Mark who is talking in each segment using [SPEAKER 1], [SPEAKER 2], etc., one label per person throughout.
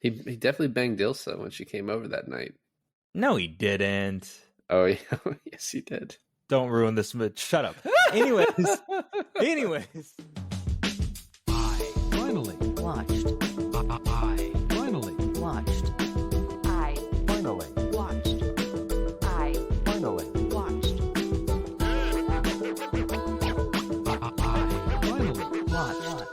[SPEAKER 1] He definitely banged Ilsa when she came over that night.
[SPEAKER 2] No, he didn't.
[SPEAKER 1] Oh yeah, yes he did.
[SPEAKER 2] Don't ruin this. Shut up. Anyways, anyways.
[SPEAKER 3] I finally
[SPEAKER 4] Watched.
[SPEAKER 3] I finally
[SPEAKER 4] Watched. I
[SPEAKER 3] finally
[SPEAKER 4] watched. I
[SPEAKER 3] finally
[SPEAKER 4] watched.
[SPEAKER 3] I finally
[SPEAKER 4] Watched.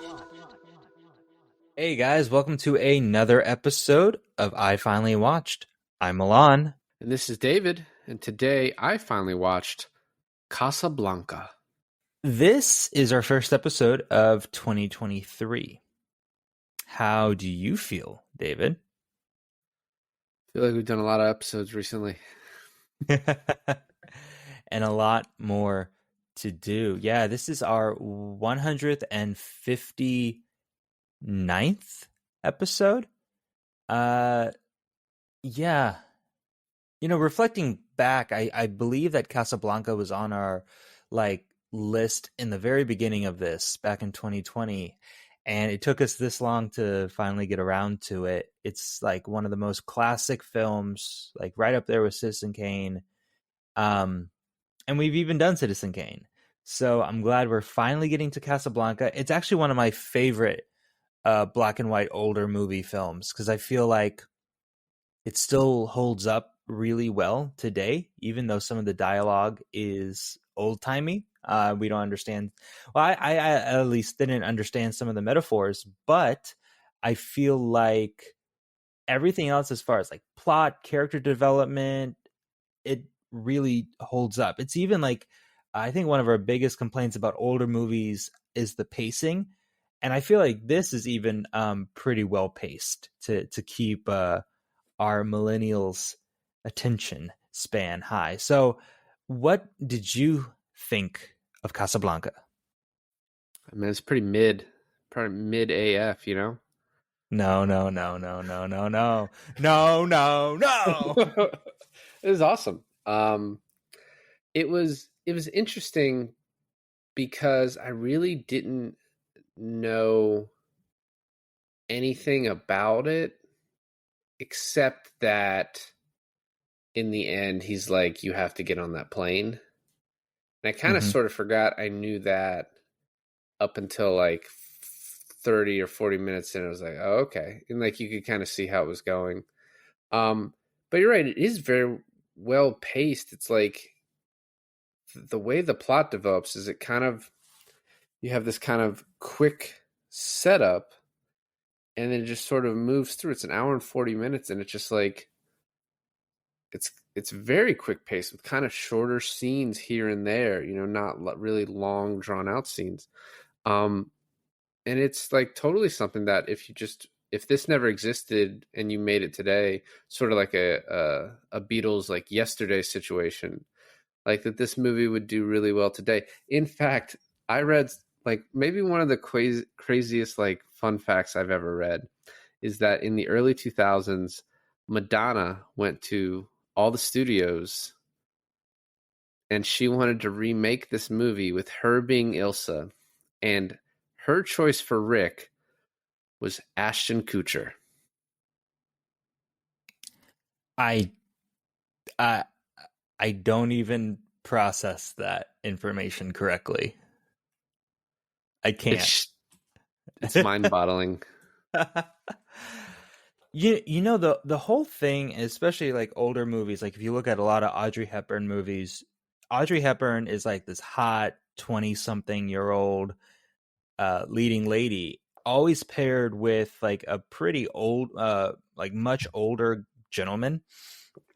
[SPEAKER 2] Hey guys, welcome to another episode of I Finally Watched. I'm Milan.
[SPEAKER 1] And this is David, and today I finally watched Casablanca.
[SPEAKER 2] This is our first episode of 2023. How do you feel, David?
[SPEAKER 1] I feel like we've done a lot of episodes recently.
[SPEAKER 2] And a lot more to do. Yeah, this is our 159th episode. Yeah. Reflecting back, I believe that Casablanca was on our list in the very beginning of this back in 2020, and it took us this long to finally get around to it. It's like one of the most classic films, like right up there with Citizen Kane. And we've even done Citizen Kane. So I'm glad we're finally getting to Casablanca. It's actually one of my favorite black and white older movie films because I feel like it still holds up really well today, even though some of the dialogue is old timey. We don't understand. Well, I at least didn't understand some of the metaphors, but I feel like everything else, as far as like plot, character development, it really holds up. It's even like, I think one of our biggest complaints about older movies is the pacing. And I feel like this is even pretty well paced to keep our millennials' attention span high. So what did you think of Casablanca?
[SPEAKER 1] I mean, it's pretty mid AF, you know?
[SPEAKER 2] No.
[SPEAKER 1] It was awesome. It was interesting because I really didn't know anything about it except that in the end he's like, you have to get on that plane. And I kind of
[SPEAKER 2] Mhm.
[SPEAKER 1] sort of forgot I knew that up until like 30 or 40 minutes in. I was like, oh, okay. And like you could kind of see how it was going. But you're right, it is very well paced. It's like the way the plot develops is you have this kind of quick setup and then it just sort of moves through. It's an hour and 40 minutes and it's just like it's very quick paced with kind of shorter scenes here and there, not really long drawn out scenes. And it's like totally something that if this never existed and you made it today, sort of like a Beatles like Yesterday situation, like that this movie would do really well today. In fact, I read like maybe one of the craziest like fun facts I've ever read is that in the early 2000s, Madonna went to all the studios and she wanted to remake this movie with her being Ilsa, and her choice for Rick was Ashton Kutcher.
[SPEAKER 2] I I I don't even process that information correctly. I can't.
[SPEAKER 1] It's mind-boggling.
[SPEAKER 2] The whole thing, especially like older movies, like if you look at a lot of Audrey Hepburn movies, Audrey Hepburn is like this hot 20-something-year-old leading lady, always paired with like a pretty old, like much older gentleman.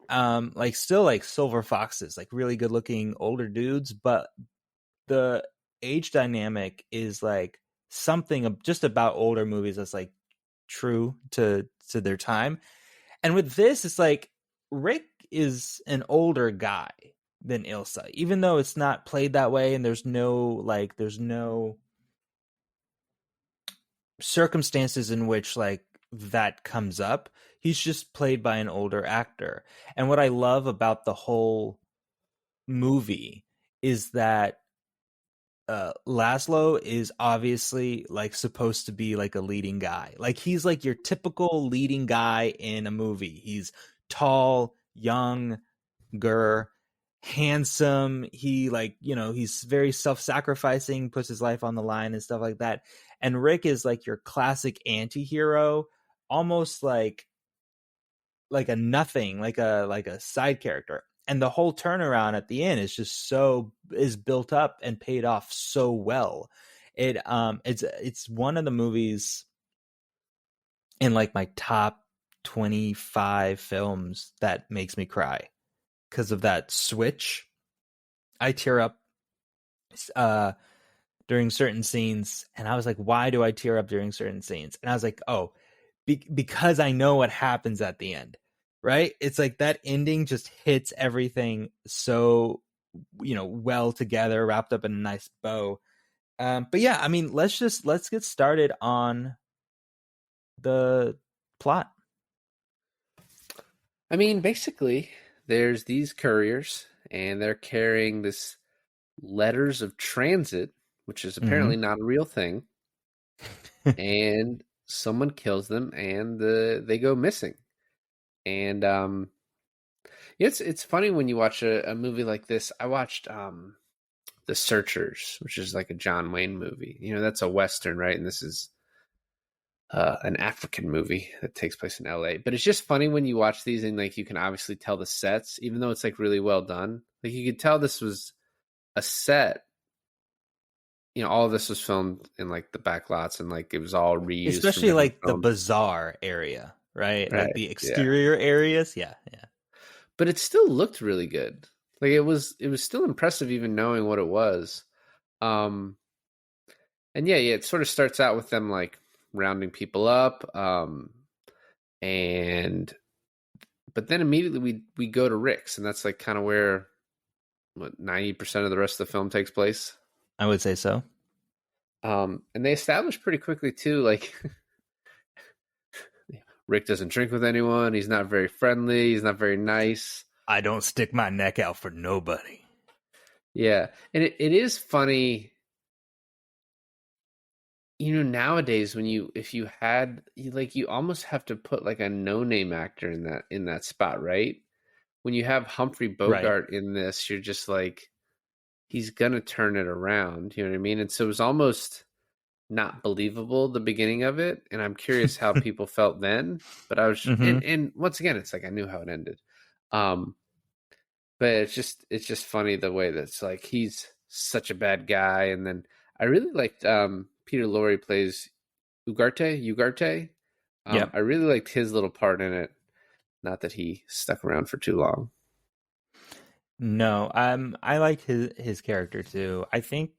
[SPEAKER 2] Like still like silver foxes, like really good looking older dudes, but the age dynamic is like something just about older movies that's like true to their time. And with this, it's like Rick is an older guy than Ilsa, even though it's not played that way, and there's no circumstances in which like that comes up. He's just played by an older actor. And what I love about the whole movie is that Laszlo is obviously like supposed to be like a leading guy. Like he's like your typical leading guy in a movie. He's tall, young, handsome. He like, he's very self-sacrificing, puts his life on the line and stuff like that. And Rick is like your classic anti-hero, almost like a nothing, like a side character. And the whole turnaround at the end is just is built up and paid off so well. It's one of the movies in like my top 25 films that makes me cry because of that switch. I tear up during certain scenes, and I was like, why do I tear up during certain scenes? And I was like, oh, because I know what happens at the end, right? It's like that ending just hits everything so, well together, wrapped up in a nice bow. But yeah, I mean, let's get started on the plot.
[SPEAKER 1] I mean, basically, there's these couriers, and they're carrying this letters of transit, which is apparently not a real thing. And someone kills them, and they go missing. And it's funny when you watch a movie like this. I watched The Searchers, which is like a John Wayne movie. That's a Western, right? And this is an African movie that takes place in LA. But it's just funny when you watch these and like you can obviously tell the sets, even though it's like really well done. Like you could tell this was a set. All of this was filmed in like the back lots and like it was all reused.
[SPEAKER 2] Especially like the bazaar area, right? Like the exterior areas. Yeah.
[SPEAKER 1] But it still looked really good. Like it was still impressive even knowing what it was. And yeah, it sort of starts out with them like rounding people up. But then immediately we go to Rick's, and that's like kind of where 90% of the rest of the film takes place.
[SPEAKER 2] I would say so.
[SPEAKER 1] And they establish pretty quickly too, like Rick doesn't drink with anyone. He's not very friendly. He's not very nice.
[SPEAKER 2] I don't stick my neck out for nobody.
[SPEAKER 1] Yeah. And it is funny, nowadays when you almost have to put like a no-name actor in that spot, right? When you have Humphrey Bogart in this, you're just like, he's gonna turn it around. You know what I mean? And so it was almost not believable the beginning of it, and I'm curious how people felt then. But I was, and once again, it's like I knew how it ended. But it's just funny the way that's like he's such a bad guy, and then I really liked Peter Lorre plays Ugarte. I really liked his little part in it. Not that he stuck around for too long.
[SPEAKER 2] No, I liked his character too. I think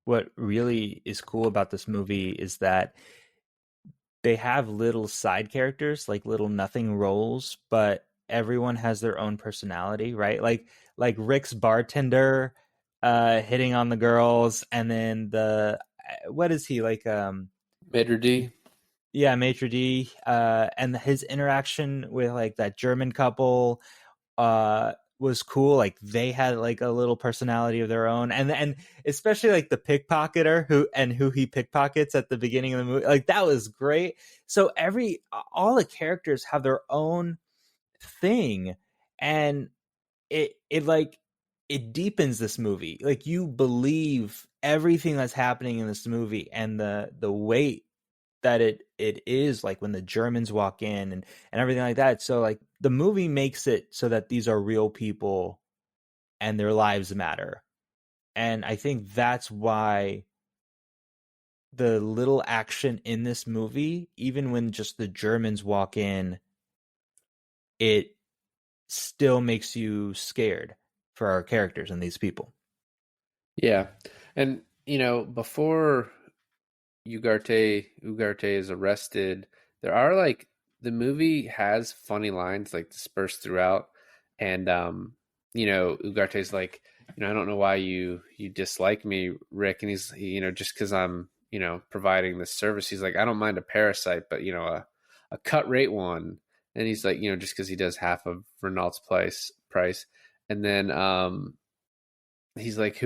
[SPEAKER 2] what really is cool about this movie is that they have little side characters, like little nothing roles, but everyone has their own personality, right? Like Rick's bartender hitting on the girls, and then what is he like
[SPEAKER 1] Maitre D?
[SPEAKER 2] Yeah, Maitre D, and his interaction with like that German couple was cool. Like they had like a little personality of their own, and especially like the pickpocketer who he pickpockets at the beginning of the movie. Like that was great. So all the characters have their own thing, and it deepens this movie. Like you believe everything that's happening in this movie, and the weight that it is, like when the Germans walk in and everything like that. So like the movie makes it so that these are real people and their lives matter. And I think that's why the little action in this movie, even when just the Germans walk in, it still makes you scared for our characters and these people.
[SPEAKER 1] Yeah. And, before Ugarte is arrested, there are like the movie has funny lines like dispersed throughout, and Ugarte's like, I don't know why you dislike me, Rick, and he's just because I'm providing this service. He's like, I don't mind a parasite, but a cut rate one, and he's like, just because he does half of Renault's price, and then he's like,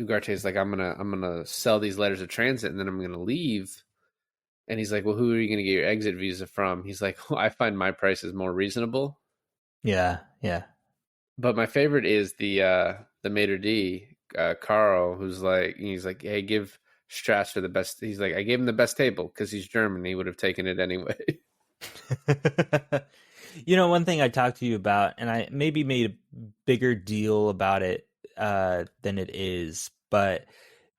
[SPEAKER 1] Ugarte's like, I'm gonna sell these letters of transit and then I'm gonna leave. And he's like, well, who are you gonna get your exit visa from? He's like, well, I find my prices more reasonable.
[SPEAKER 2] Yeah, yeah.
[SPEAKER 1] But my favorite is the maitre d, Carl, he's like, hey, give Strasser the best. He's like, I gave him the best table because he's German. He would have taken it anyway.
[SPEAKER 2] One thing I talked to you about, and I maybe made a bigger deal about it than it is, but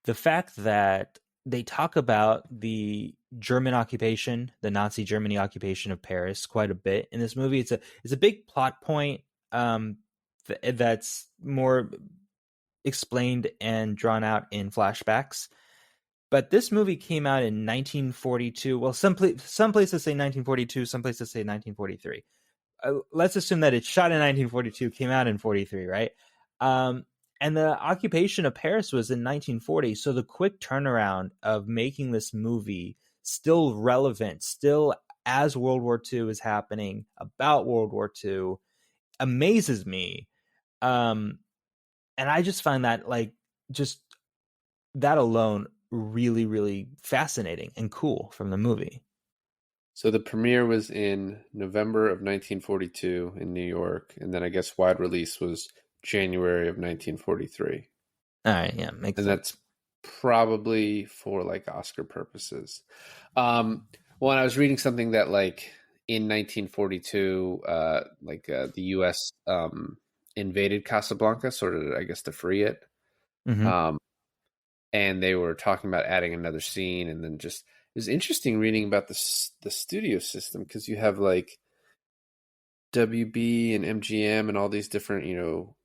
[SPEAKER 2] the fact that they talk about the German occupation, the Nazi Germany occupation of Paris, quite a bit in this movie. It's a big plot point that's more explained and drawn out in flashbacks. But this movie came out in 1942. Well, some places say 1942, some places say 1943. Let's assume that it's shot in 1942, came out in 43, right? And the occupation of Paris was in 1940. So the quick turnaround of making this movie still relevant, still as World War II is happening, about World War II, amazes me. And I just find that, like, just that alone really, really fascinating and cool from the movie.
[SPEAKER 1] So the premiere was in November of 1942 in New York, and then I guess wide release was January of 1943.
[SPEAKER 2] All right, yeah, makes
[SPEAKER 1] And
[SPEAKER 2] sense.
[SPEAKER 1] that's probably for like Oscar purposes. Well, and I was reading something that like in 1942, the U.S. Invaded Casablanca, sort of, I guess, to free it.
[SPEAKER 2] Mm-hmm.
[SPEAKER 1] Um, and they were talking about adding another scene, and then just it was interesting reading about the studio system because you have like WB and MGM and all these different, you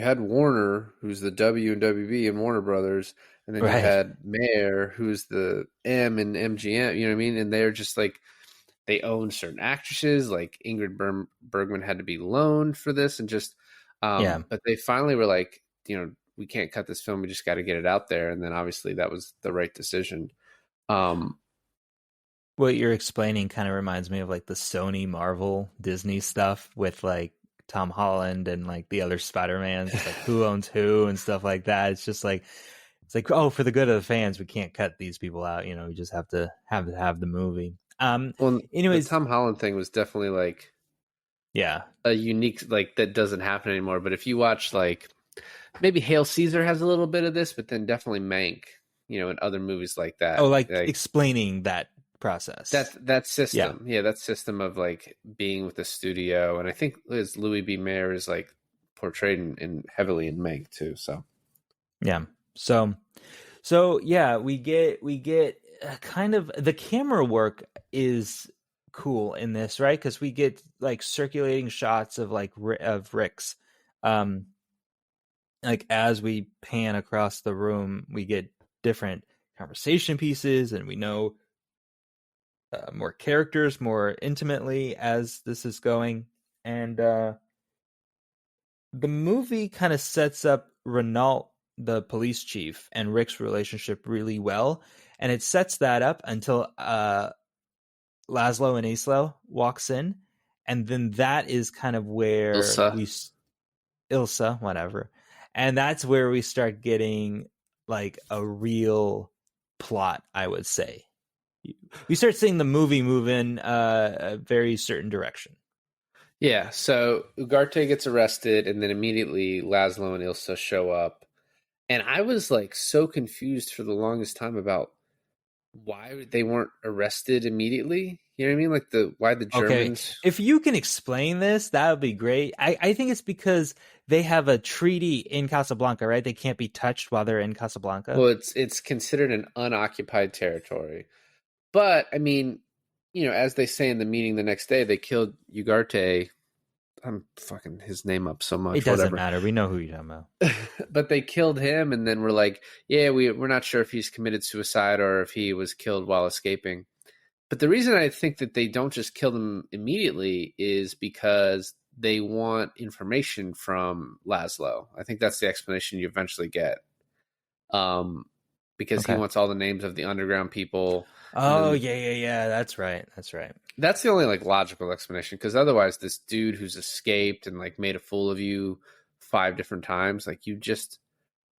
[SPEAKER 1] had Warner, who's the W and WB and Warner Brothers, and then you
[SPEAKER 2] Right.
[SPEAKER 1] had Mayer, who's the M and MGM. You know what I mean? And they're just like they own certain actresses. Like Ingrid Bergman had to be loaned for this, and just
[SPEAKER 2] Yeah.
[SPEAKER 1] but they finally were like, we can't cut this film. We just got to get it out there. And then obviously that was the right decision. Um,
[SPEAKER 2] What you're explaining kind of reminds me of like the Sony, Marvel, Disney stuff with like Tom Holland and like the other Spider-Mans, like who owns who and stuff like that. It's just like, oh, for the good of the fans, we can't cut these people out. We just have to have the movie.
[SPEAKER 1] well, the
[SPEAKER 2] Anyways,
[SPEAKER 1] Tom Holland thing was definitely like
[SPEAKER 2] yeah.
[SPEAKER 1] a unique, like that doesn't happen anymore. But if you watch like maybe Hail Caesar has a little bit of this, but then definitely Mank, and other movies like that.
[SPEAKER 2] Oh, like explaining that process.
[SPEAKER 1] That system, that system of like being with the studio, and I think Louis B. Mayer is like portrayed in heavily in Mank too. So
[SPEAKER 2] yeah, so yeah, we get kind of the camera work is cool in this, right? Because we get like circulating shots of like of Rick's, like as we pan across the room, we get different conversation pieces, and we know more characters more intimately as this is going. And the movie kind of sets up Renault, the police chief, and Rick's relationship really well. And it sets that up until Laszlo and Islo walks in. And then that is kind of where Ilsa, whatever. And that's where we start getting like a real plot, I would say. We start seeing the movie move in a very certain direction.
[SPEAKER 1] Yeah, so Ugarte gets arrested, and then immediately Laszlo and Ilsa show up. And I was like so confused for the longest time about why they weren't arrested immediately. You know what I mean? Like why the Germans.
[SPEAKER 2] Okay. If you can explain this, that would be great. I think it's because they have a treaty in Casablanca, right? They can't be touched while they're in Casablanca.
[SPEAKER 1] Well, it's considered an unoccupied territory. But I mean, as they say in the meeting the next day, they killed Ugarte. I'm fucking his name up so much.
[SPEAKER 2] It doesn't matter. We know who you're talking about.
[SPEAKER 1] But they killed him, and then we're like, yeah, we're not sure if he's committed suicide or if he was killed while escaping. But the reason I think that they don't just kill him immediately is because they want information from Laszlo. I think that's the explanation you eventually get. Because he wants all the names of the underground people.
[SPEAKER 2] Oh, yeah. That's right.
[SPEAKER 1] That's the only like logical explanation, because otherwise this dude who's escaped and like made a fool of you 5 different times, like you just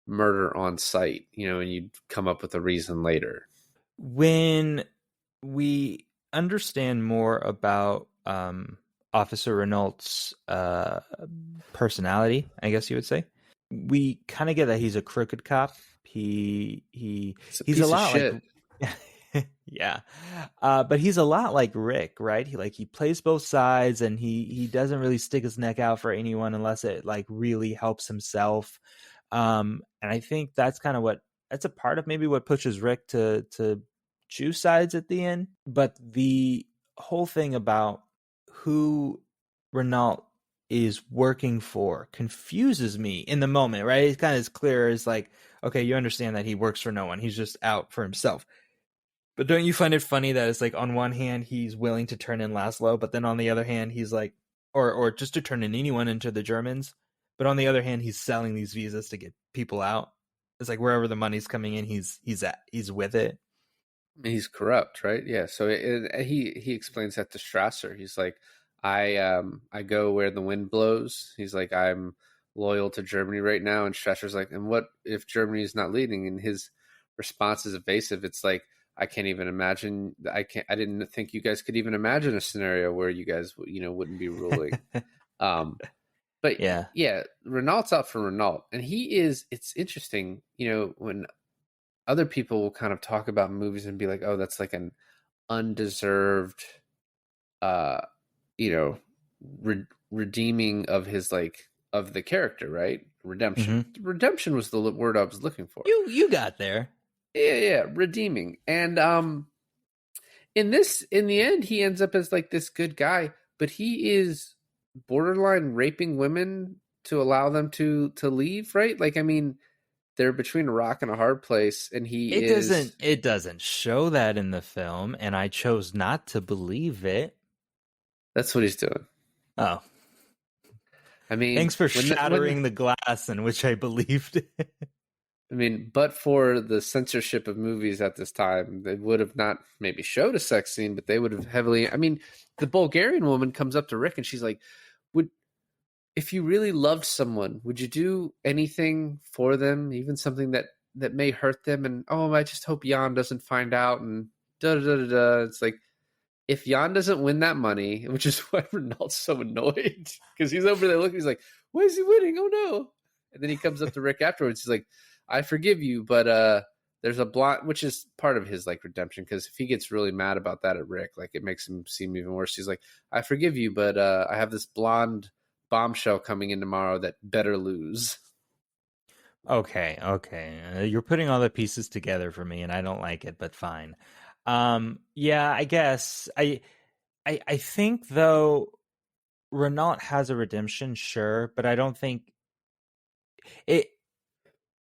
[SPEAKER 1] murder on sight, and you'd come up with a reason later.
[SPEAKER 2] When we understand more about Officer Renault's personality, I guess you would say, we kind of get that he's a crooked cop.
[SPEAKER 1] It's a
[SPEAKER 2] He's a
[SPEAKER 1] piece of
[SPEAKER 2] lot like
[SPEAKER 1] shit.
[SPEAKER 2] yeah, but he's a lot like Rick, right? He plays both sides, and he doesn't really stick his neck out for anyone unless it like really helps himself. And I think that's kind of that's a part of maybe what pushes Rick to choose sides at the end. But the whole thing about who Renault is working for confuses me in the moment, right? It's kind of as clear as like, okay, you understand that he works for no one. He's just out for himself. But don't you find it funny that it's like on one hand he's willing to turn in Laszlo, but then on the other hand he's like, or just to turn in anyone into the Germans, but on the other hand he's selling these visas to get people out. It's like wherever the money's coming in, he's with it.
[SPEAKER 1] He's corrupt, right? Yeah. So he explains that to Strasser. He's like, I go where the wind blows. He's like, I'm loyal to Germany right now. And Strasser's like, and what if Germany is not leading? And his response is evasive. It's like, I can't even imagine. I didn't think you guys could even imagine a scenario where you guys, wouldn't be ruling. But yeah, Renault's out for Renault, and he is. It's interesting, when other people will kind of talk about movies and be like, "Oh, that's like an undeserved, uh, redeeming of his of the character, right? Redemption.
[SPEAKER 2] Mm-hmm.
[SPEAKER 1] Redemption was the word I was looking for.
[SPEAKER 2] You got there.
[SPEAKER 1] Yeah, redeeming. And in the end, he ends up as like this good guy, but he is borderline raping women to allow them to leave, right? Like, I mean, they're between a rock and a hard place, and
[SPEAKER 2] it doesn't show that in the film, and I chose not to believe it.
[SPEAKER 1] That's what he's doing.
[SPEAKER 2] Oh.
[SPEAKER 1] I mean,
[SPEAKER 2] thanks for shattering the glass in which I believed it.
[SPEAKER 1] I mean, but for the censorship of movies at this time, they would have not maybe showed a sex scene, but they would have heavily. I mean, the Bulgarian woman comes up to Rick and she's like, if you really loved someone, would you do anything for them, even something that may hurt them? And I just hope Jan doesn't find out. And da da da da. It's like, if Jan doesn't win that money, which is why Renault's so annoyed, because he's over there looking, he's like, why is he winning? Oh no! And then he comes up to Rick afterwards. He's like, I forgive you, but there's a blonde, which is part of his like redemption, because if he gets really mad about that at Rick, like it makes him seem even worse. He's like, I forgive you, but I have this blonde bombshell coming in tomorrow that better lose.
[SPEAKER 2] Okay. You're putting all the pieces together for me, and I don't like it, but fine. Yeah, I guess I think though Renault has a redemption, sure, but I don't think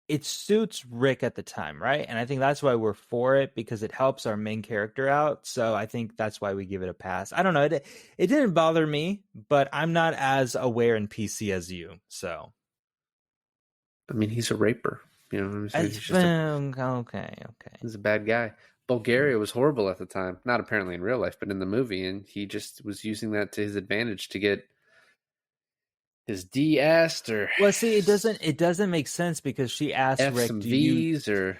[SPEAKER 2] it suits Rick at the time, right? And I think that's why we're for it, because it helps our main character out. So I think that's why we give it a pass. I don't know. It didn't bother me, but I'm not as aware in PC as you. So,
[SPEAKER 1] I mean, he's a raper. You know what I'm saying? He's just
[SPEAKER 2] okay.
[SPEAKER 1] He's a bad guy. Bulgaria was horrible at the time. Not apparently in real life, but in the movie. And he just was using that to his advantage to get his D-assed or...
[SPEAKER 2] Well, see, it doesn't make sense, because she asked Rick,
[SPEAKER 1] some V's or...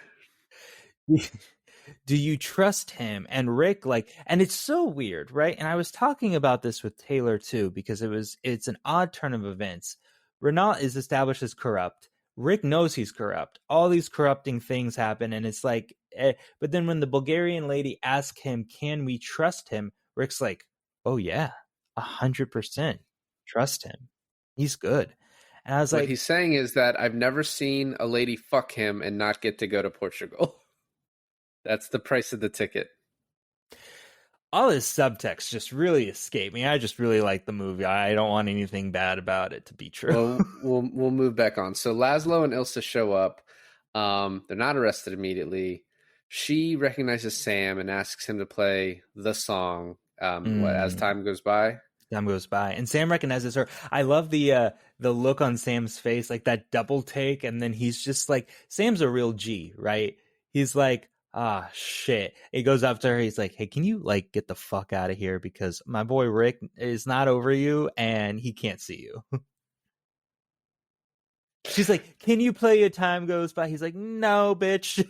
[SPEAKER 2] do you trust him? And Rick, and it's so weird, right? And I was talking about this with Taylor too, because it's an odd turn of events. Renault is established as corrupt. Rick knows he's corrupt. All these corrupting things happen, and it's like, but then when the Bulgarian lady asks him, can we trust him? Rick's like, oh yeah, 100% trust him. He's good. And I was like,
[SPEAKER 1] what he's saying is that I've never seen a lady fuck him and not get to go to Portugal. That's the price of the ticket.
[SPEAKER 2] All this subtext just really escaped me. I just really like the movie. I don't want anything bad about it to be true.
[SPEAKER 1] Well, we'll move back on. So Laszlo and Ilsa show up. They're not arrested immediately. She recognizes Sam and asks him to play the song as time goes by.
[SPEAKER 2] And Sam recognizes her. I love the look on Sam's face, like that double take, and then he's just like, Sam's a real G, right? He's like, shit. He goes up to her, he's like, hey, can you get the fuck out of here, because my boy Rick is not over you and he can't see you. She's like, "Can you play a Time Goes By?" He's like, "No, bitch."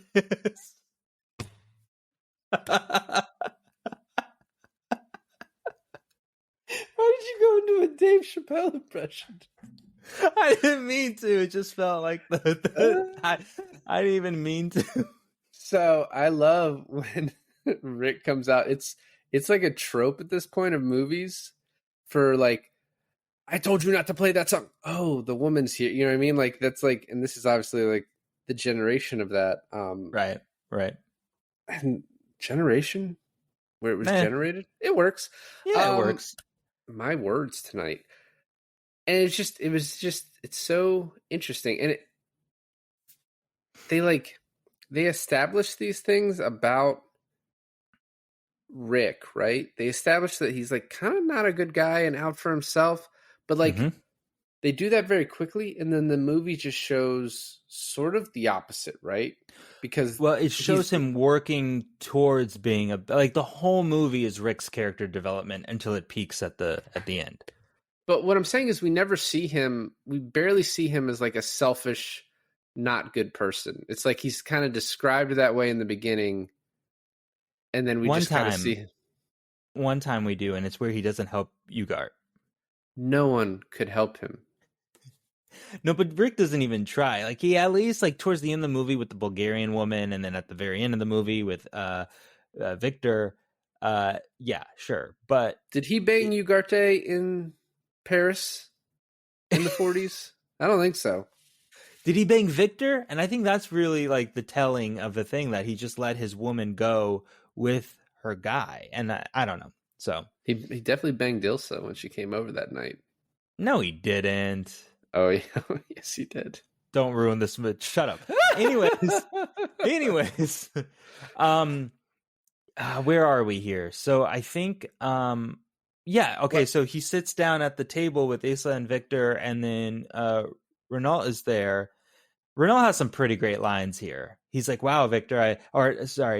[SPEAKER 1] Why did you go into a Dave Chappelle impression?
[SPEAKER 2] I didn't mean to. It just felt like I didn't even mean to.
[SPEAKER 1] So I love when Rick comes out. It's like a trope at this point of movies for like, I told you not to play that song. Oh, the woman's here. You know what I mean? Like that's like, and this is obviously like the generation of that.
[SPEAKER 2] Right.
[SPEAKER 1] And generation where it was
[SPEAKER 2] Eh.
[SPEAKER 1] generated. It works.
[SPEAKER 2] Yeah, it works.
[SPEAKER 1] My words tonight. And it's so interesting. And they establish these things about Rick, right? They establish that he's like kind of not a good guy and out for himself, but like
[SPEAKER 2] Mhm.
[SPEAKER 1] they do that very quickly, and then the movie just shows sort of the opposite, right? Because
[SPEAKER 2] Well, it shows him working towards being like the whole movie is Rick's character development until it peaks at the end.
[SPEAKER 1] But what I'm saying is we never see him, we barely see him as like a selfish, not good person. It's like he's kind of described that way in the beginning, and then we
[SPEAKER 2] One
[SPEAKER 1] just kind of
[SPEAKER 2] time-
[SPEAKER 1] see
[SPEAKER 2] One time we do, and it's where he doesn't help Ugart.
[SPEAKER 1] no one could help him.
[SPEAKER 2] No, but Rick doesn't even try. Like he at least like towards the end of the movie with the Bulgarian woman, and then at the very end of the movie with Victor. Yeah, sure, but
[SPEAKER 1] Did he bang Ugarte in Paris in the 40s? I don't think so.
[SPEAKER 2] did he bang Victor? And I think that's really like the telling of the thing that he just let his woman go with her guy, and I don't know. So
[SPEAKER 1] He definitely banged Ilsa when she came over that night.
[SPEAKER 2] no, he didn't.
[SPEAKER 1] Oh yeah, yes he did.
[SPEAKER 2] Don't ruin this. Shut up. Anyways, where are we here? So I think, yeah, okay.
[SPEAKER 1] What?
[SPEAKER 2] So he sits down at the table with Asa and Victor, and then Renault is there. Renault has some pretty great lines here. He's like, "Wow, Victor,"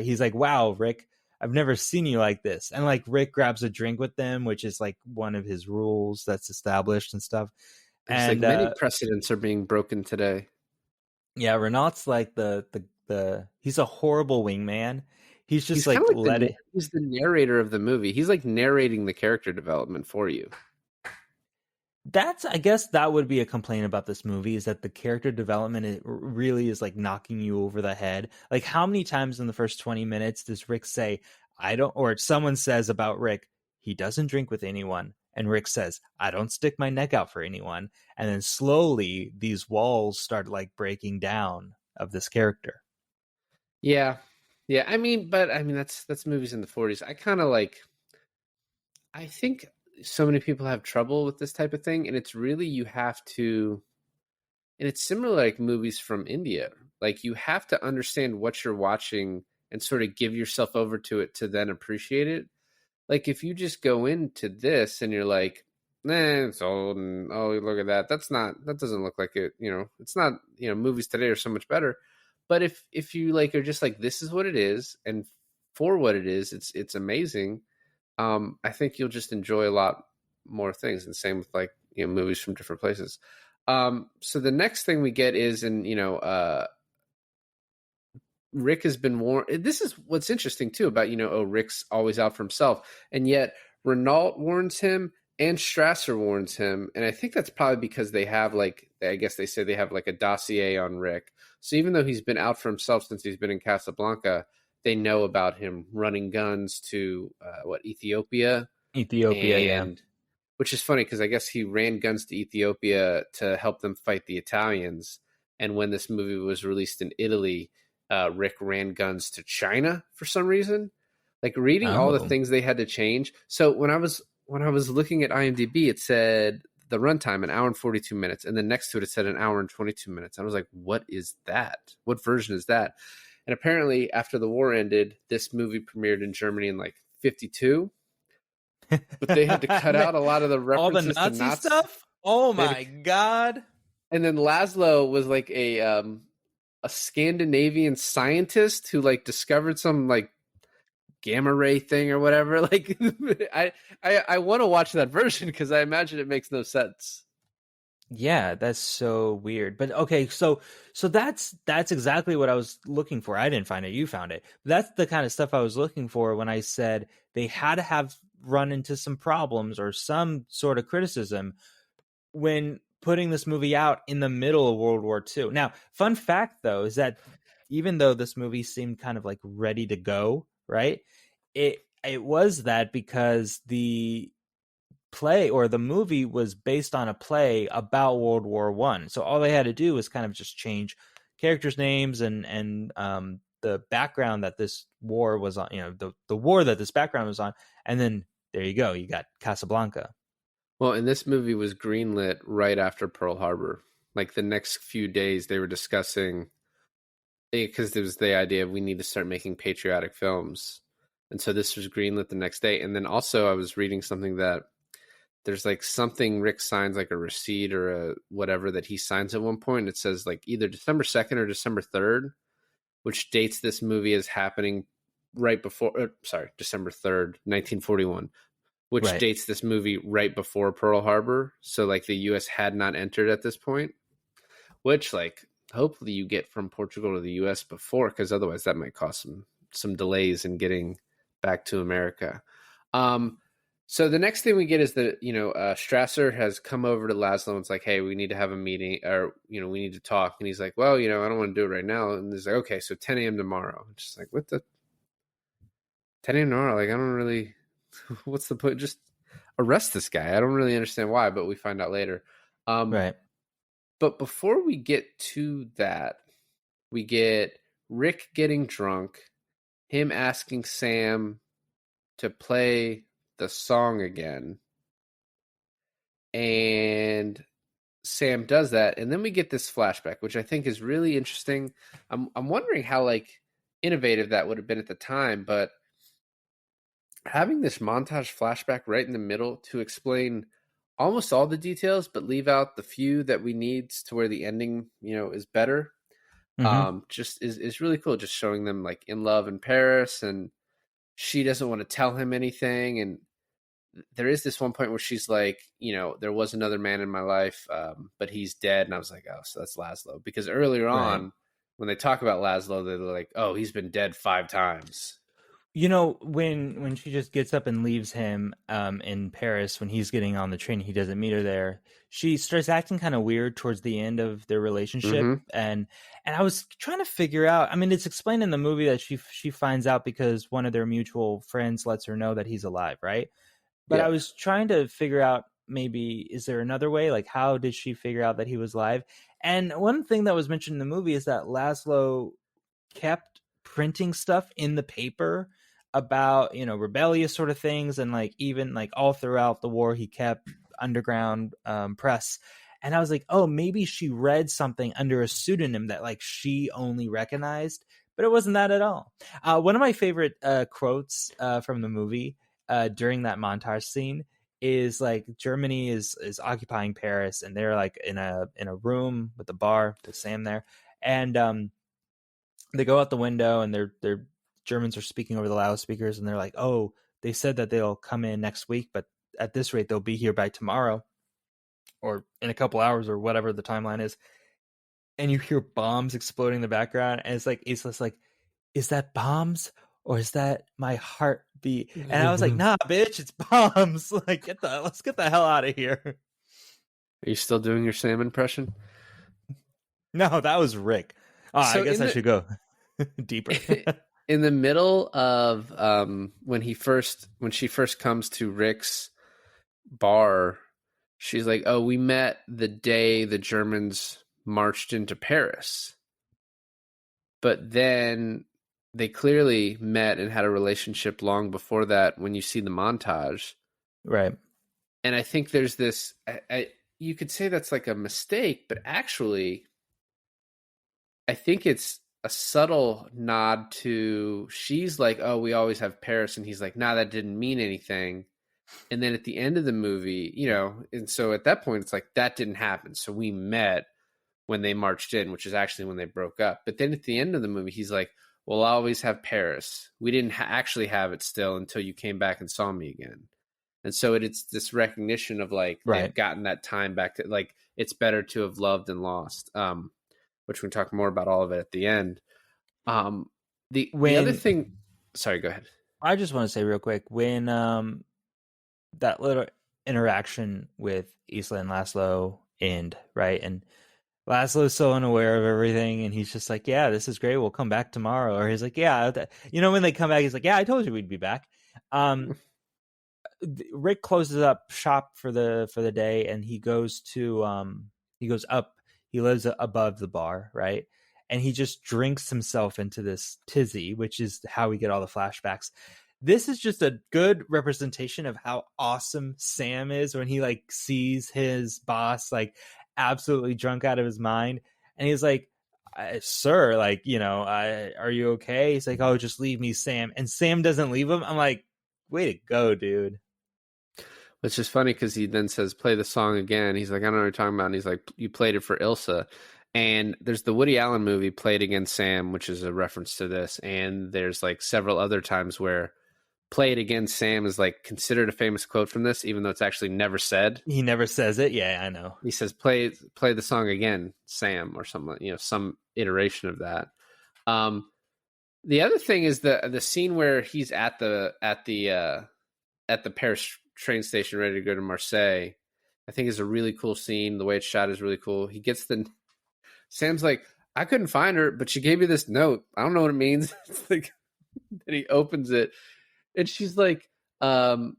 [SPEAKER 2] he's like, "Wow, Rick, I've never seen you like this." And like Rick grabs a drink with them, which is like one of his rules that's established and stuff.
[SPEAKER 1] It's
[SPEAKER 2] And
[SPEAKER 1] like many precedents are being broken today.
[SPEAKER 2] yeah, Renault's like the he's a horrible wingman. He's just
[SPEAKER 1] He's
[SPEAKER 2] like
[SPEAKER 1] kind of
[SPEAKER 2] let it.
[SPEAKER 1] he's the narrator of the movie. He's like narrating the character development for you.
[SPEAKER 2] That's I guess that would be a complaint about this movie is that the character development really is like knocking you over the head. Like how many times in the first 20 minutes does Rick say I don't, or someone says about Rick he doesn't drink with anyone, and Rick says I don't stick my neck out for anyone, and then slowly these walls start like breaking down of this character.
[SPEAKER 1] Yeah. Yeah, I mean, that's movies in the 40s. I think so many people have trouble with this type of thing, and it's really you have to, and it's similar like movies from India. Like you have to understand what you're watching and sort of give yourself over to it to then appreciate it. Like if you just go into this and you're like, nah, it's old, and oh look at that. That doesn't look like it, it's not, movies today are so much better. But if you like are just like this is what it is, and for what it is, it's amazing. I think you'll just enjoy a lot more things. And same with like, movies from different places. So the next thing we get is, Rick has been warned. This is what's interesting too about, Rick's always out for himself. And yet Renault warns him and Strasser warns him. And I think that's probably because they have like, I guess they say they have like a dossier on Rick. So even though he's been out for himself since he's been in Casablanca, they know about him running guns to Ethiopia.
[SPEAKER 2] Yeah.
[SPEAKER 1] Which is funny because I guess he ran guns to Ethiopia to help them fight the Italians. And when this movie was released in Italy, Rick ran guns to China for some reason. Like reading all the things they had to change. So when I was looking at IMDb, it said the runtime an hour and 42 minutes, and then next to it said an hour and 22 minutes. I was like, what is that? What version is that? And apparently, after the war ended, this movie premiered in Germany in like 52. But they had to cut out a lot of the references
[SPEAKER 2] all the Nazi stuff. Oh my god!
[SPEAKER 1] And then Laszlo was like a Scandinavian scientist who like discovered some like gamma ray thing or whatever. Like, I want to watch that version because I imagine it makes no sense.
[SPEAKER 2] Yeah, that's so weird. But okay, so that's exactly what I was looking for. I didn't find it, you found it. That's the kind of stuff I was looking for when I said they had to have run into some problems or some sort of criticism when putting this movie out in the middle of World War II. Now, fun fact though is that even though this movie seemed kind of like ready to go, right? It was that because the play or the movie was based on a play about World War I. So all they had to do was kind of just change characters' names and the background that this war was on, the war that this background was on, and then there you go, you got Casablanca.
[SPEAKER 1] Well, and this movie was greenlit right after Pearl Harbor. Like the next few days, they were discussing because there was the idea of we need to start making patriotic films, and so this was greenlit the next day. And then also, I was reading something that there's like something Rick signs, like a receipt or a whatever that he signs at one point. It says like either December 2nd or December 3rd, which dates this movie as happening right before. Sorry, December 3rd, 1941, which
[SPEAKER 2] Right.
[SPEAKER 1] dates this movie right before Pearl Harbor. So like the U.S. had not entered at this point, which like hopefully you get from Portugal to the U.S. before, because otherwise that might cause some delays in getting back to America. Um, so the next thing we get is that Strasser has come over to Laszlo and it's like, hey, we need to have a meeting, or we need to talk. And he's like, well, I don't want to do it right now. And he's like, okay, so 10 a.m. tomorrow. It's just like, what the 10 a.m. tomorrow? Like, I don't really. What's the point? Just arrest this guy. I don't really understand why, but we find out later. Um,
[SPEAKER 2] Right.
[SPEAKER 1] but before we get to that, we get Rick getting drunk, him asking Sam to play the song again, and Sam does that, and then we get this flashback, which I think is really interesting. I'm wondering how like innovative that would have been at the time, but having this montage flashback right in the middle to explain almost all the details, but leave out the few that we need to where the ending, is better.
[SPEAKER 2] Mm-hmm.
[SPEAKER 1] Just is really cool. Just showing them like in love in Paris, and she doesn't want to tell him anything. And there is this one point where she's like, there was another man in my life, but he's dead. And I was like, oh, so that's Laszlo. Because earlier
[SPEAKER 2] Right.
[SPEAKER 1] on, when they talk about Laszlo, they're like, oh, he's been dead 5 times.
[SPEAKER 2] When she just gets up and leaves him in Paris when he's getting on the train, he doesn't meet her there. She starts acting kind of weird towards the end of their relationship,
[SPEAKER 1] Mm-hmm.
[SPEAKER 2] and I was trying to figure out. I mean, it's explained in the movie that she finds out because one of their mutual friends lets her know that he's alive, right? But I
[SPEAKER 1] Yeah.
[SPEAKER 2] was trying to figure out, maybe is there another way? Like, how did she figure out that he was alive? And one thing that was mentioned in the movie is that Laszlo kept printing stuff in the paper about rebellious sort of things, and like even like all throughout the war he kept underground press. And I was like, oh, maybe she read something under a pseudonym that like she only recognized, but it wasn't that at all. One of my favorite quotes from the movie during that montage scene is like Germany is occupying Paris, and they're like in a room with a bar with Sam there, and they go out the window, and they're Germans are speaking over the loudspeakers, and they're like, "Oh, they said that they'll come in next week, but at this rate, they'll be here by tomorrow, or in a couple hours, or whatever the timeline is." And you hear bombs exploding in the background, and it's just like, is that bombs or is that my heartbeat? And I was like, nah, bitch, it's bombs. Like, let's get the hell out of here.
[SPEAKER 1] Are you still doing your Sam impression?
[SPEAKER 2] No, that was Rick. Oh, I
[SPEAKER 1] So
[SPEAKER 2] guess I should go deeper.
[SPEAKER 1] in the middle of when she first comes to Rick's bar, she's like, "Oh, we met the day the Germans marched into Paris." But then they clearly met and had a relationship long before that when you see the montage.
[SPEAKER 2] Right.
[SPEAKER 1] And I think there's this you could say that's like a mistake, but actually I think it's a subtle nod to, she's like, oh, we always have Paris. And he's like, nah, that didn't mean anything. And then at the end of the movie, and so at that point, it's like, that didn't happen. So we met when they marched in, which is actually when they broke up. But then at the end of the movie, he's like, we'll always have Paris. We didn't actually have it still until you came back and saw me again. And so it's this recognition of like they've
[SPEAKER 2] Right.
[SPEAKER 1] gotten that time back to like it's better to have loved and lost. Which we can talk more about all of it at the end. The other
[SPEAKER 2] When
[SPEAKER 1] thing, sorry, go ahead.
[SPEAKER 2] I just want to say real quick, when that little interaction with Isla and Laszlo end, right? And Laszlo's so unaware of everything, and he's just like, "Yeah, this is great. We'll come back tomorrow." Or he's like, "Yeah," when they come back, he's like, "Yeah, I told you we'd be back." Um, Rick closes up shop for the day, and he goes up. He lives above the bar, right? And he just drinks himself into this tizzy, which is how we get all the flashbacks. This is just a good representation of how awesome Sam is when he like sees his boss like absolutely drunk out of his mind, and he's like, "Sir, like, are you okay?" He's like, "Oh, just leave me, Sam." And Sam doesn't leave him. I'm like, way to go, dude.
[SPEAKER 1] It's just funny because he then says, play the song again. He's like, I don't know what you're talking about. And he's like, you played it for Ilsa. And there's the Woody Allen movie, Play It Again, Sam, which is a reference to this. And there's like several other times where Play It Again, Sam is like considered a famous quote from this, even though it's actually never said.
[SPEAKER 2] He never says it. Yeah, I know.
[SPEAKER 1] He says, play the song again, Sam, or something, some iteration of that. The other thing is the scene where he's at the Paris train station ready to go to Marseille. I think is a really cool scene. The way it's shot is really cool. Sam's like, I couldn't find her, but she gave me this note. I don't know what it means. It's like, and he opens it, and she's like, I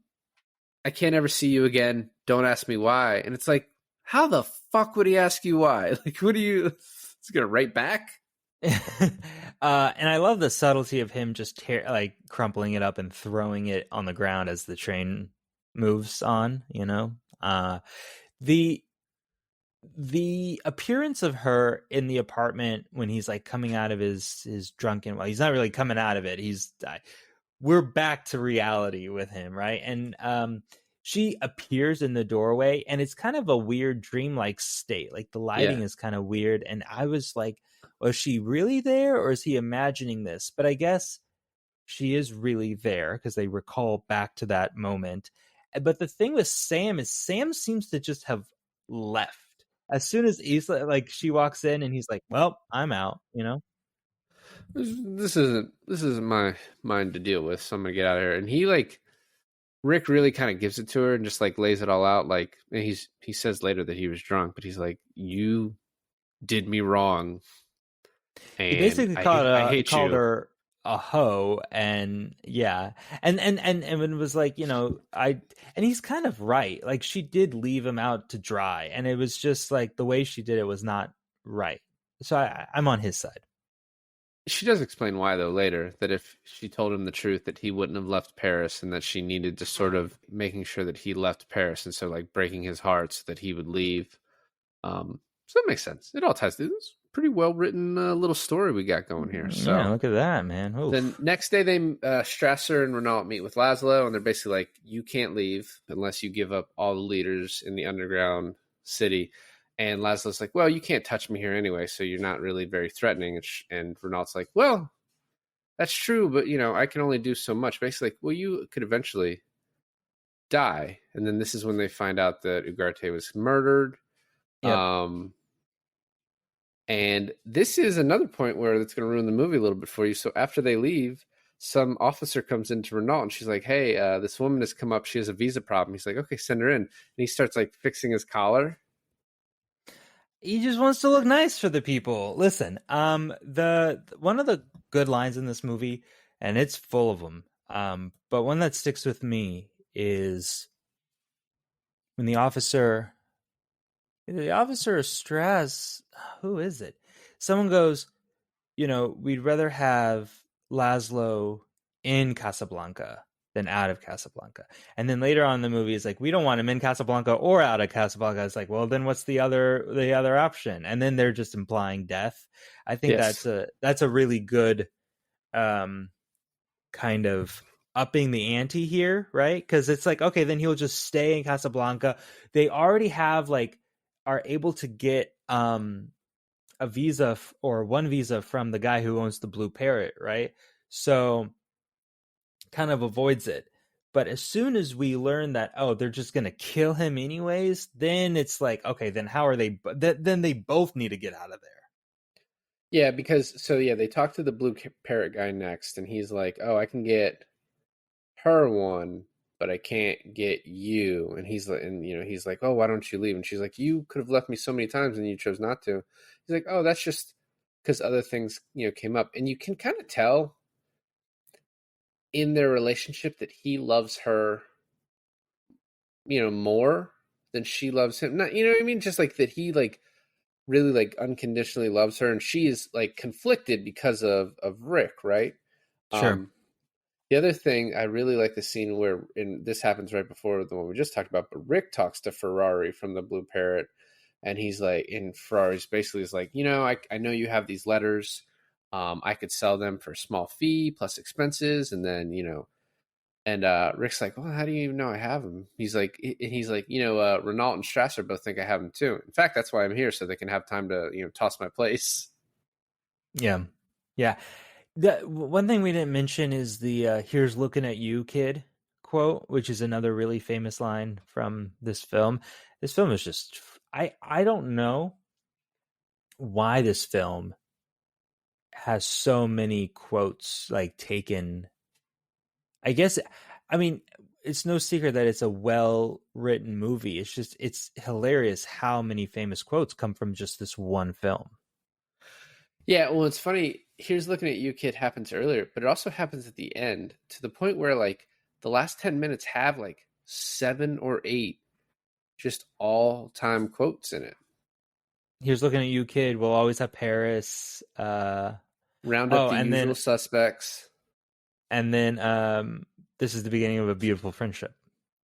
[SPEAKER 1] can't ever see you again. Don't ask me why. And it's like, how the fuck would he ask you why? Like, what are you? He's gonna write back?
[SPEAKER 2] And I love the subtlety of him just crumpling it up and throwing it on the ground as the train moves on. The appearance of her in the apartment when he's like coming out of his drunken, well, he's not really coming out of it. We're back to reality with him, right? And she appears in the doorway, and it's kind of a weird dreamlike state. Like the lighting is kind of weird, and I was like, was she really there, or is he imagining this? But I guess she is really there because they recall back to that moment. But the thing with Sam is Sam seems to just have left as soon as Isla, like, she walks in, and he's like, "Well, I'm out,"
[SPEAKER 1] This isn't my mind to deal with, so I'm gonna get out of here. And he like Rick really kind of gives it to her and just like lays it all out. Like, and he says later that he was drunk, but he's like, you did me wrong. And
[SPEAKER 2] He basically
[SPEAKER 1] I hate
[SPEAKER 2] called
[SPEAKER 1] you.
[SPEAKER 2] her a hoe, and yeah, and it was like, and he's kind of right. Like, she did leave him out to dry, and it was just like the way she did it was not right. So I'm on his side.
[SPEAKER 1] She does explain why, though, later, that if she told him the truth, that he wouldn't have left Paris, and that she needed to sort of making sure that he left Paris, and so like breaking his heart so that he would leave. So that makes sense. It all ties to this pretty well written little story we got going here. So
[SPEAKER 2] Yeah, look at that, man. Oof.
[SPEAKER 1] then next day, they Strasser and Renault meet with Laszlo, and they're basically like, you can't leave unless you give up all the leaders in the underground city. And Laszlo's like, well, you can't touch me here anyway, so you're not really very threatening. And Renault's like, well, that's true, but, I can only do so much. Basically, like, well, you could eventually die. And then this is when they find out that Ugarte was murdered.
[SPEAKER 2] Yep.
[SPEAKER 1] And this is another point where it's going to ruin the movie a little bit for you. So after they leave, some officer comes into Renault, and she's like, hey, this woman has come up. She has a visa problem. He's like, okay, send her in. And he starts like fixing his collar.
[SPEAKER 2] He just wants to look nice for the people. Listen, the one of the good lines in this movie, and it's full of them, but one that sticks with me is when the officer stress, who is it? Someone goes, we'd rather have Laszlo in Casablanca than out of Casablanca. And then later on in the movie, it's like, we don't want him in Casablanca or out of Casablanca. It's like, well, then what's the other option? And then they're just implying death. I think that's a really good kind of upping the ante here, right? Because it's like, okay, then he'll just stay in Casablanca. They already have are able to get a visa or one visa from the guy who owns the Blue Parrot, right? So kind of avoids it. But as soon as we learn that, oh, they're just gonna kill him anyways, then it's like, okay, then how are they? Then they both need to get out of there.
[SPEAKER 1] Yeah, because so yeah, they talk to the blue parrot guy next, and he's like, "Oh, I can get her one, but I can't get you." And he's like, and he's like, "Oh, why don't you leave?" And she's like, "You could have left me so many times, and you chose not to." He's like, "Oh, that's just because other things came up," and you can kind of tell in their relationship that he loves her, more than she loves him. Not, what I mean? Just like that he like really like unconditionally loves her, and she is like conflicted because of Rick, right?
[SPEAKER 2] Sure.
[SPEAKER 1] Um, the other thing I really like the scene where, and this happens right before the one we just talked about, but Rick talks to Ferrari from the Blue Parrot, and he's like, and Ferrari's basically is like, I know you have these letters. I could sell them for a small fee plus expenses, and then and Rick's like, well, how do you even know I have them? He's like, Renault and Strasser both think I have them too. In fact, that's why I'm here, so they can have time to toss my place.
[SPEAKER 2] Yeah. Yeah. The one thing we didn't mention is the "Here's looking at you, kid" quote, which is another really famous line from this film. This film is just I don't know why this film has so many quotes like taken. I guess I mean it's no secret that it's a well written movie. It's hilarious how many famous quotes come from just this one film.
[SPEAKER 1] Yeah, well, it's funny. Here's looking at you, kid happens earlier, but it also happens at the end to the point where like the last 10 minutes have like 7 or 8 just all time quotes in it.
[SPEAKER 2] Here's looking at you, kid. We'll always have Paris.
[SPEAKER 1] Round up
[SPEAKER 2] Oh,
[SPEAKER 1] the usual suspects.
[SPEAKER 2] and then this is the beginning of a beautiful friendship.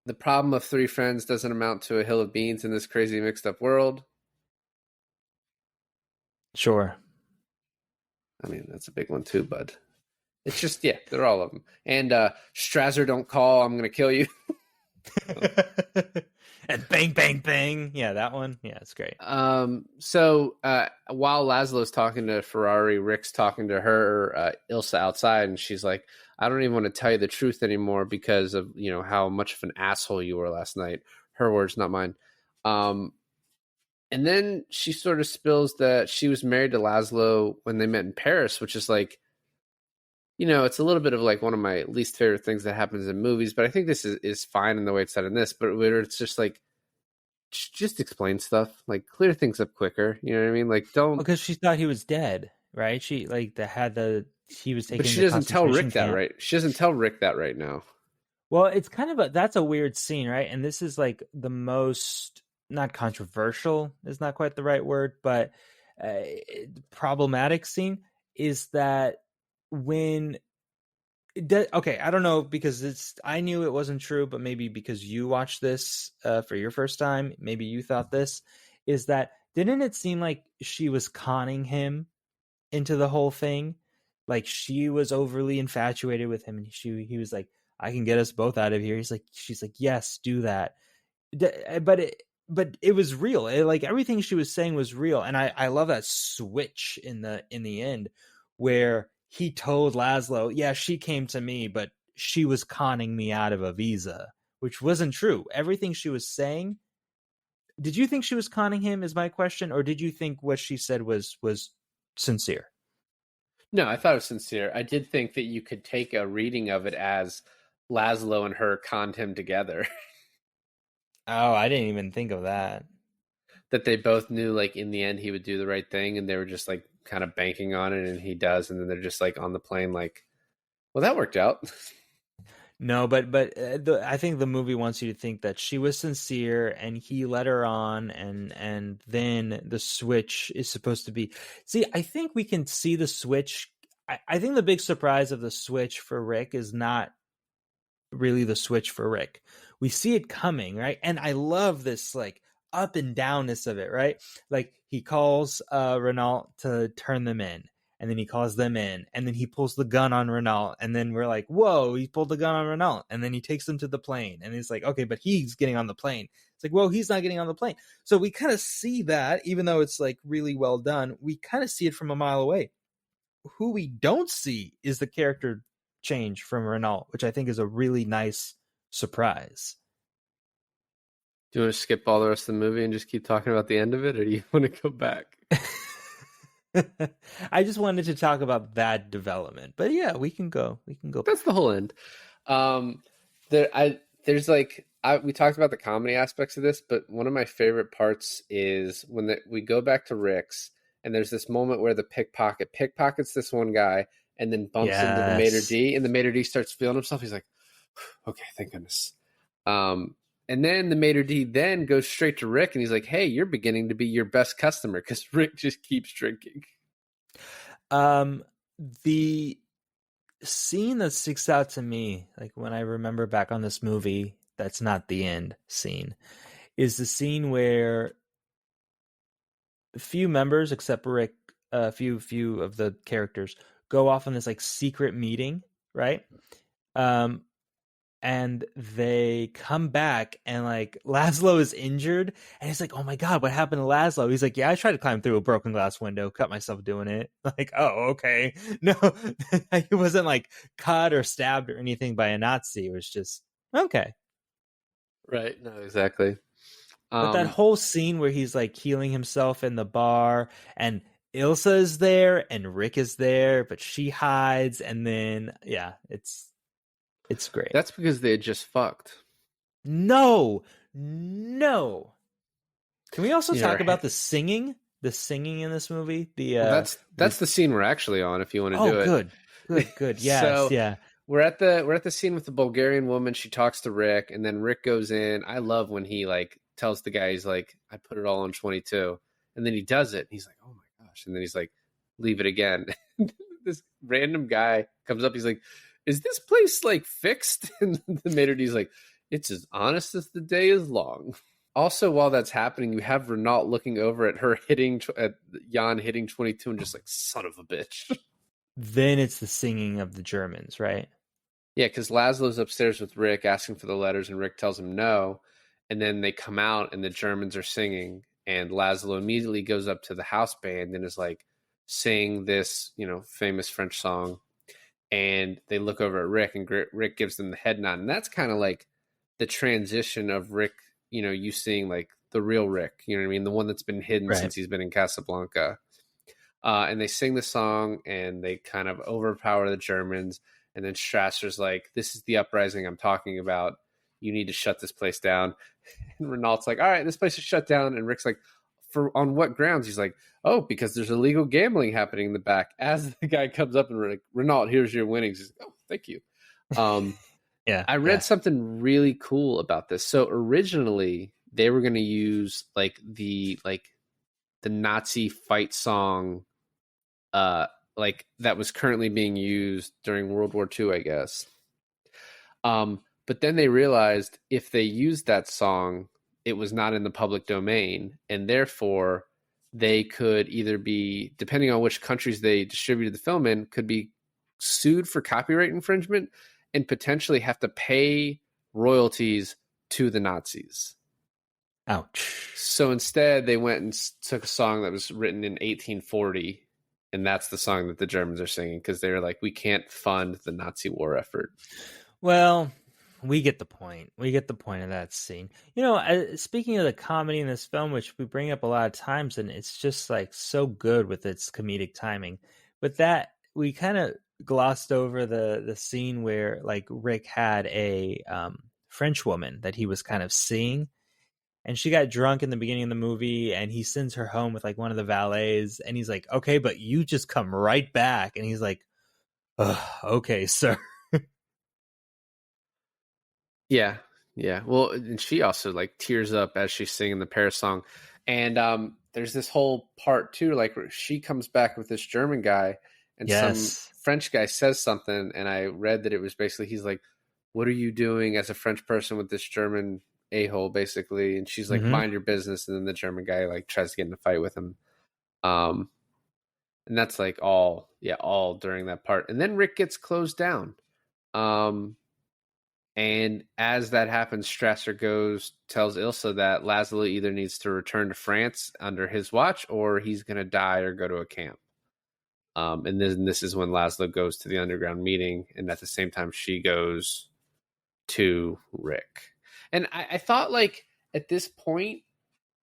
[SPEAKER 1] The problem of 3 friends doesn't amount to a hill of beans in this crazy mixed up world.
[SPEAKER 2] Sure.
[SPEAKER 1] I mean, that's a big one too, bud. It's just, yeah, they're all of them. And Strasser, don't call, I'm going to kill you.
[SPEAKER 2] And bang, bang, bang. Yeah, that one. Yeah, it's great.
[SPEAKER 1] So while Laszlo's talking to Ferrari, Rick's talking to her, Ilsa outside, and she's like, I don't even want to tell you the truth anymore because of, how much of an asshole you were last night. Her words, not mine. And then she sort of spills that she was married to Laszlo when they met in Paris, which is like, it's a little bit of like one of my least favorite things that happens in movies, but I think this is fine in the way it's said in this, but where it's just like, just explain stuff, like clear things up quicker. You know what I mean? Like don't,
[SPEAKER 2] Because she thought he was dead, right? She like he was taken.
[SPEAKER 1] but she
[SPEAKER 2] to
[SPEAKER 1] doesn't tell Rick
[SPEAKER 2] camp.
[SPEAKER 1] that, right? She doesn't tell Rick that right now.
[SPEAKER 2] Well, it's kind of that's a weird scene, right? And this is like the most not controversial is not quite the right word, but problematic scene is that when okay, I don't know because I knew it wasn't true, but maybe because you watched this for your first time, maybe you thought this is that didn't it seem like she was conning him into the whole thing? Like she was overly infatuated with him, and he was like, "I can get us both out of here." She's like, "Yes, do that." But it was real. Like everything she was saying was real, and I love that switch in the end where he told Laszlo, "Yeah, she came to me, but she was conning me out of a visa," which wasn't true. Everything she was saying. Did you think she was conning him? Is my question, or did you think what she said was sincere?
[SPEAKER 1] No, I thought it was sincere. I did think that you could take a reading of it as Laszlo and her conned him together.
[SPEAKER 2] Oh, I didn't even think of that.
[SPEAKER 1] That they both knew, like, in the end he would do the right thing, and they were just, like, kind of banking on it, and he does, and then they're just, like, on the plane, like, well, that worked out.
[SPEAKER 2] No, but I think the movie wants you to think that she was sincere and he led her on, and then the switch is supposed to be. See, I think we can see the switch. I think the big surprise of the switch for Rick is not really the switch for Rick. We see it coming, right? And I love this like up and downness of it, right? Like he calls Renault to turn them in, and then he calls them in, and then he pulls the gun on Renault, and then we're like, whoa, he pulled the gun on Renault, and then he takes them to the plane, and it's like, okay, but he's getting on the plane. It's like, well, he's not getting on the plane. So we kind of see that, even though it's like really well done, we kind of see it from a mile away. Who we don't see is the character change from Renault, which I think is a really nice surprise.
[SPEAKER 1] Do you want to skip all the rest of the movie and just keep talking about the end of it, or do you want to go back?
[SPEAKER 2] I just wanted to talk about that development, but yeah, we can go. We can go.
[SPEAKER 1] That's the whole end. There's like we talked about the comedy aspects of this, but one of my favorite parts is when we go back to Rick's, and there's this moment where the pickpockets this one guy, and then bumps into the maitre
[SPEAKER 2] Yes.
[SPEAKER 1] d', and the maitre d' starts feeling himself. He's like, okay, thank goodness. And then the maitre d' then goes straight to Rick, and he's like, hey, you're beginning to be your best customer, because Rick just keeps drinking.
[SPEAKER 2] The scene that sticks out to me, like when I remember back on this movie, that's not the end scene, is the scene where a few members, except Rick, a few of the characters go off on this like secret meeting, right? And they come back and like Laszlo is injured and he's like, oh my God, what happened to Laszlo? He's like, yeah, I tried to climb through a broken glass window, cut myself doing it. Like, oh, okay. No, he wasn't like cut or stabbed or anything by a Nazi. It was just, okay.
[SPEAKER 1] Right. No, exactly.
[SPEAKER 2] But that whole scene where he's like healing himself in the bar and Ilsa is there and Rick is there, but she hides. And then, yeah, it's great.
[SPEAKER 1] That's because they had just fucked.
[SPEAKER 2] No. Can we also
[SPEAKER 1] You know,
[SPEAKER 2] talk about the singing? The singing in this movie?
[SPEAKER 1] That's the scene we're actually on. If you want to do it.
[SPEAKER 2] Good. Yes,
[SPEAKER 1] So,
[SPEAKER 2] yeah.
[SPEAKER 1] We're at the scene with the Bulgarian woman. She talks to Rick, and then Rick goes in. I love when he like tells the guy, he's like, I put it all on 22, and then he does it. He's like, oh my gosh, and then he's like, leave it again. This random guy comes up. He's like, is this place like fixed? And the maitre d's like, it's as honest as the day is long. Also, while that's happening, you have Renault looking over at her at Jan hitting 22 and just like, son of a bitch.
[SPEAKER 2] Then it's the singing of the Germans, right?
[SPEAKER 1] Yeah, because Laszlo's upstairs with Rick asking for the letters, and Rick tells him no. And then they come out, and the Germans are singing, and Laszlo immediately goes up to the house band and is like, sing this, famous French song. And they look over at Rick, and Rick gives them the head nod. And that's kind of like the transition of Rick, you seeing like the real Rick, you know what I mean? The one that's been hidden since he's been in Casablanca. And they sing the song, and they kind of overpower the Germans. And then Strasser's like, this is the uprising I'm talking about. You need to shut this place down. And Renault's like, all right, this place is shut down. And Rick's like, on what grounds? He's like, oh, because there's illegal gambling happening in the back. As the guy comes up and like, Renault, here's your winnings. He's like, oh, thank you.
[SPEAKER 2] Yeah.
[SPEAKER 1] I read something really cool about this. So originally they were going to use the Nazi fight song, that was currently being used during World War II, I guess. But then they realized if they used that song, it was not in the public domain, and therefore they could either be, depending on which countries they distributed the film in, could be sued for copyright infringement and potentially have to pay royalties to the Nazis.
[SPEAKER 2] Ouch.
[SPEAKER 1] So instead, they went and took a song that was written in 1840, and that's the song that the Germans are singing, because they were like, we can't fund the Nazi war effort.
[SPEAKER 2] Well, we get the point. We get the point of that scene. Speaking of the comedy in this film, which we bring up a lot of times, and it's just like so good with its comedic timing. But that we kind of glossed over the scene where like Rick had a French woman that he was kind of seeing, and she got drunk in the beginning of the movie, and he sends her home with like one of the valets, and he's like, okay, but you just come right back. And he's like, okay, sir.
[SPEAKER 1] Yeah. Well, and she also like tears up as she's singing the Paris song. And there's this whole part too, like where she comes back with this German guy, and some French guy says something, and I read that it was basically, he's like, what are you doing as a French person with this German a-hole, basically? And she's like, mind your business. And then the German guy like tries to get in a fight with him. And that's like all during that part. And then Rick gets closed down. And as that happens, Strasser tells Ilsa that Laszlo either needs to return to France under his watch, or he's going to die or go to a camp. And then this is when Laszlo goes to the underground meeting, and at the same time she goes to Rick. And I thought like at this point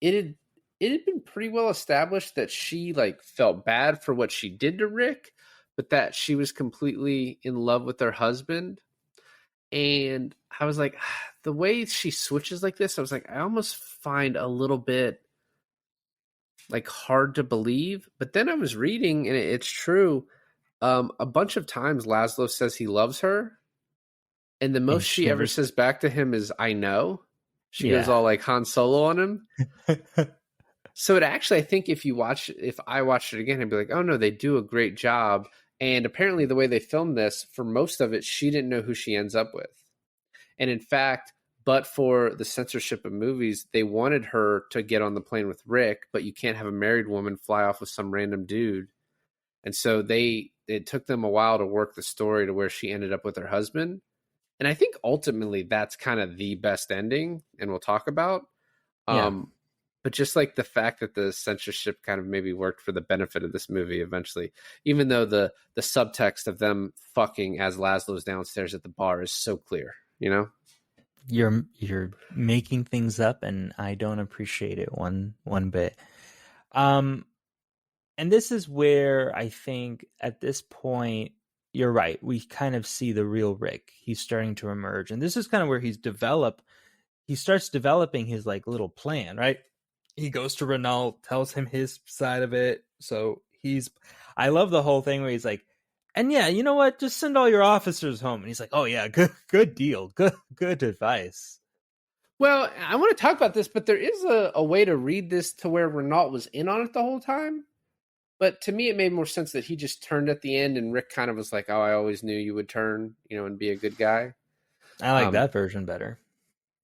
[SPEAKER 1] it had it had been pretty well established that she like felt bad for what she did to Rick, but that she was completely in love with her husband. And I was like, the way she switches like this, I was like, I almost find a little bit like hard to believe. But then I was reading, and it's true. A bunch of times Laszlo says he loves her, and the
[SPEAKER 2] And
[SPEAKER 1] most
[SPEAKER 2] she
[SPEAKER 1] she ever
[SPEAKER 2] never.
[SPEAKER 1] says back to him is "I know." She goes
[SPEAKER 2] Yeah.
[SPEAKER 1] all like Han Solo on him. So it actually, I think if I watched it again, I'd be like, oh no, they do a great job. And apparently, the way they filmed this, for most of it, she didn't know who she ends up with. And in fact, but for the censorship of movies, they wanted her to get on the plane with Rick, but you can't have a married woman fly off with some random dude. And so it took them a while to work the story to where she ended up with her husband. And I think ultimately that's kind of the best ending, and we'll talk about.
[SPEAKER 2] Yeah.
[SPEAKER 1] But just like the fact that the censorship kind of maybe worked for the benefit of this movie eventually, even though the subtext of them fucking as Laszlo's downstairs at the bar is so clear, you know?
[SPEAKER 2] You're making things up, and I don't appreciate it one bit. And this is where I think at this point you're right. We kind of see the real Rick. He's starting to emerge, and this is kind of where he starts developing his like little plan, right? He goes to Renault, tells him his side of it. So I love the whole thing where he's like, and yeah, you know what? Just send all your officers home. And he's like, oh yeah, good deal. Good advice.
[SPEAKER 1] Well, I want to talk about this, but there is a way to read this to where Renault was in on it the whole time. But to me, it made more sense that he just turned at the end, and Rick kind of was like, oh, I always knew you would turn, and be a good guy.
[SPEAKER 2] I like that version better.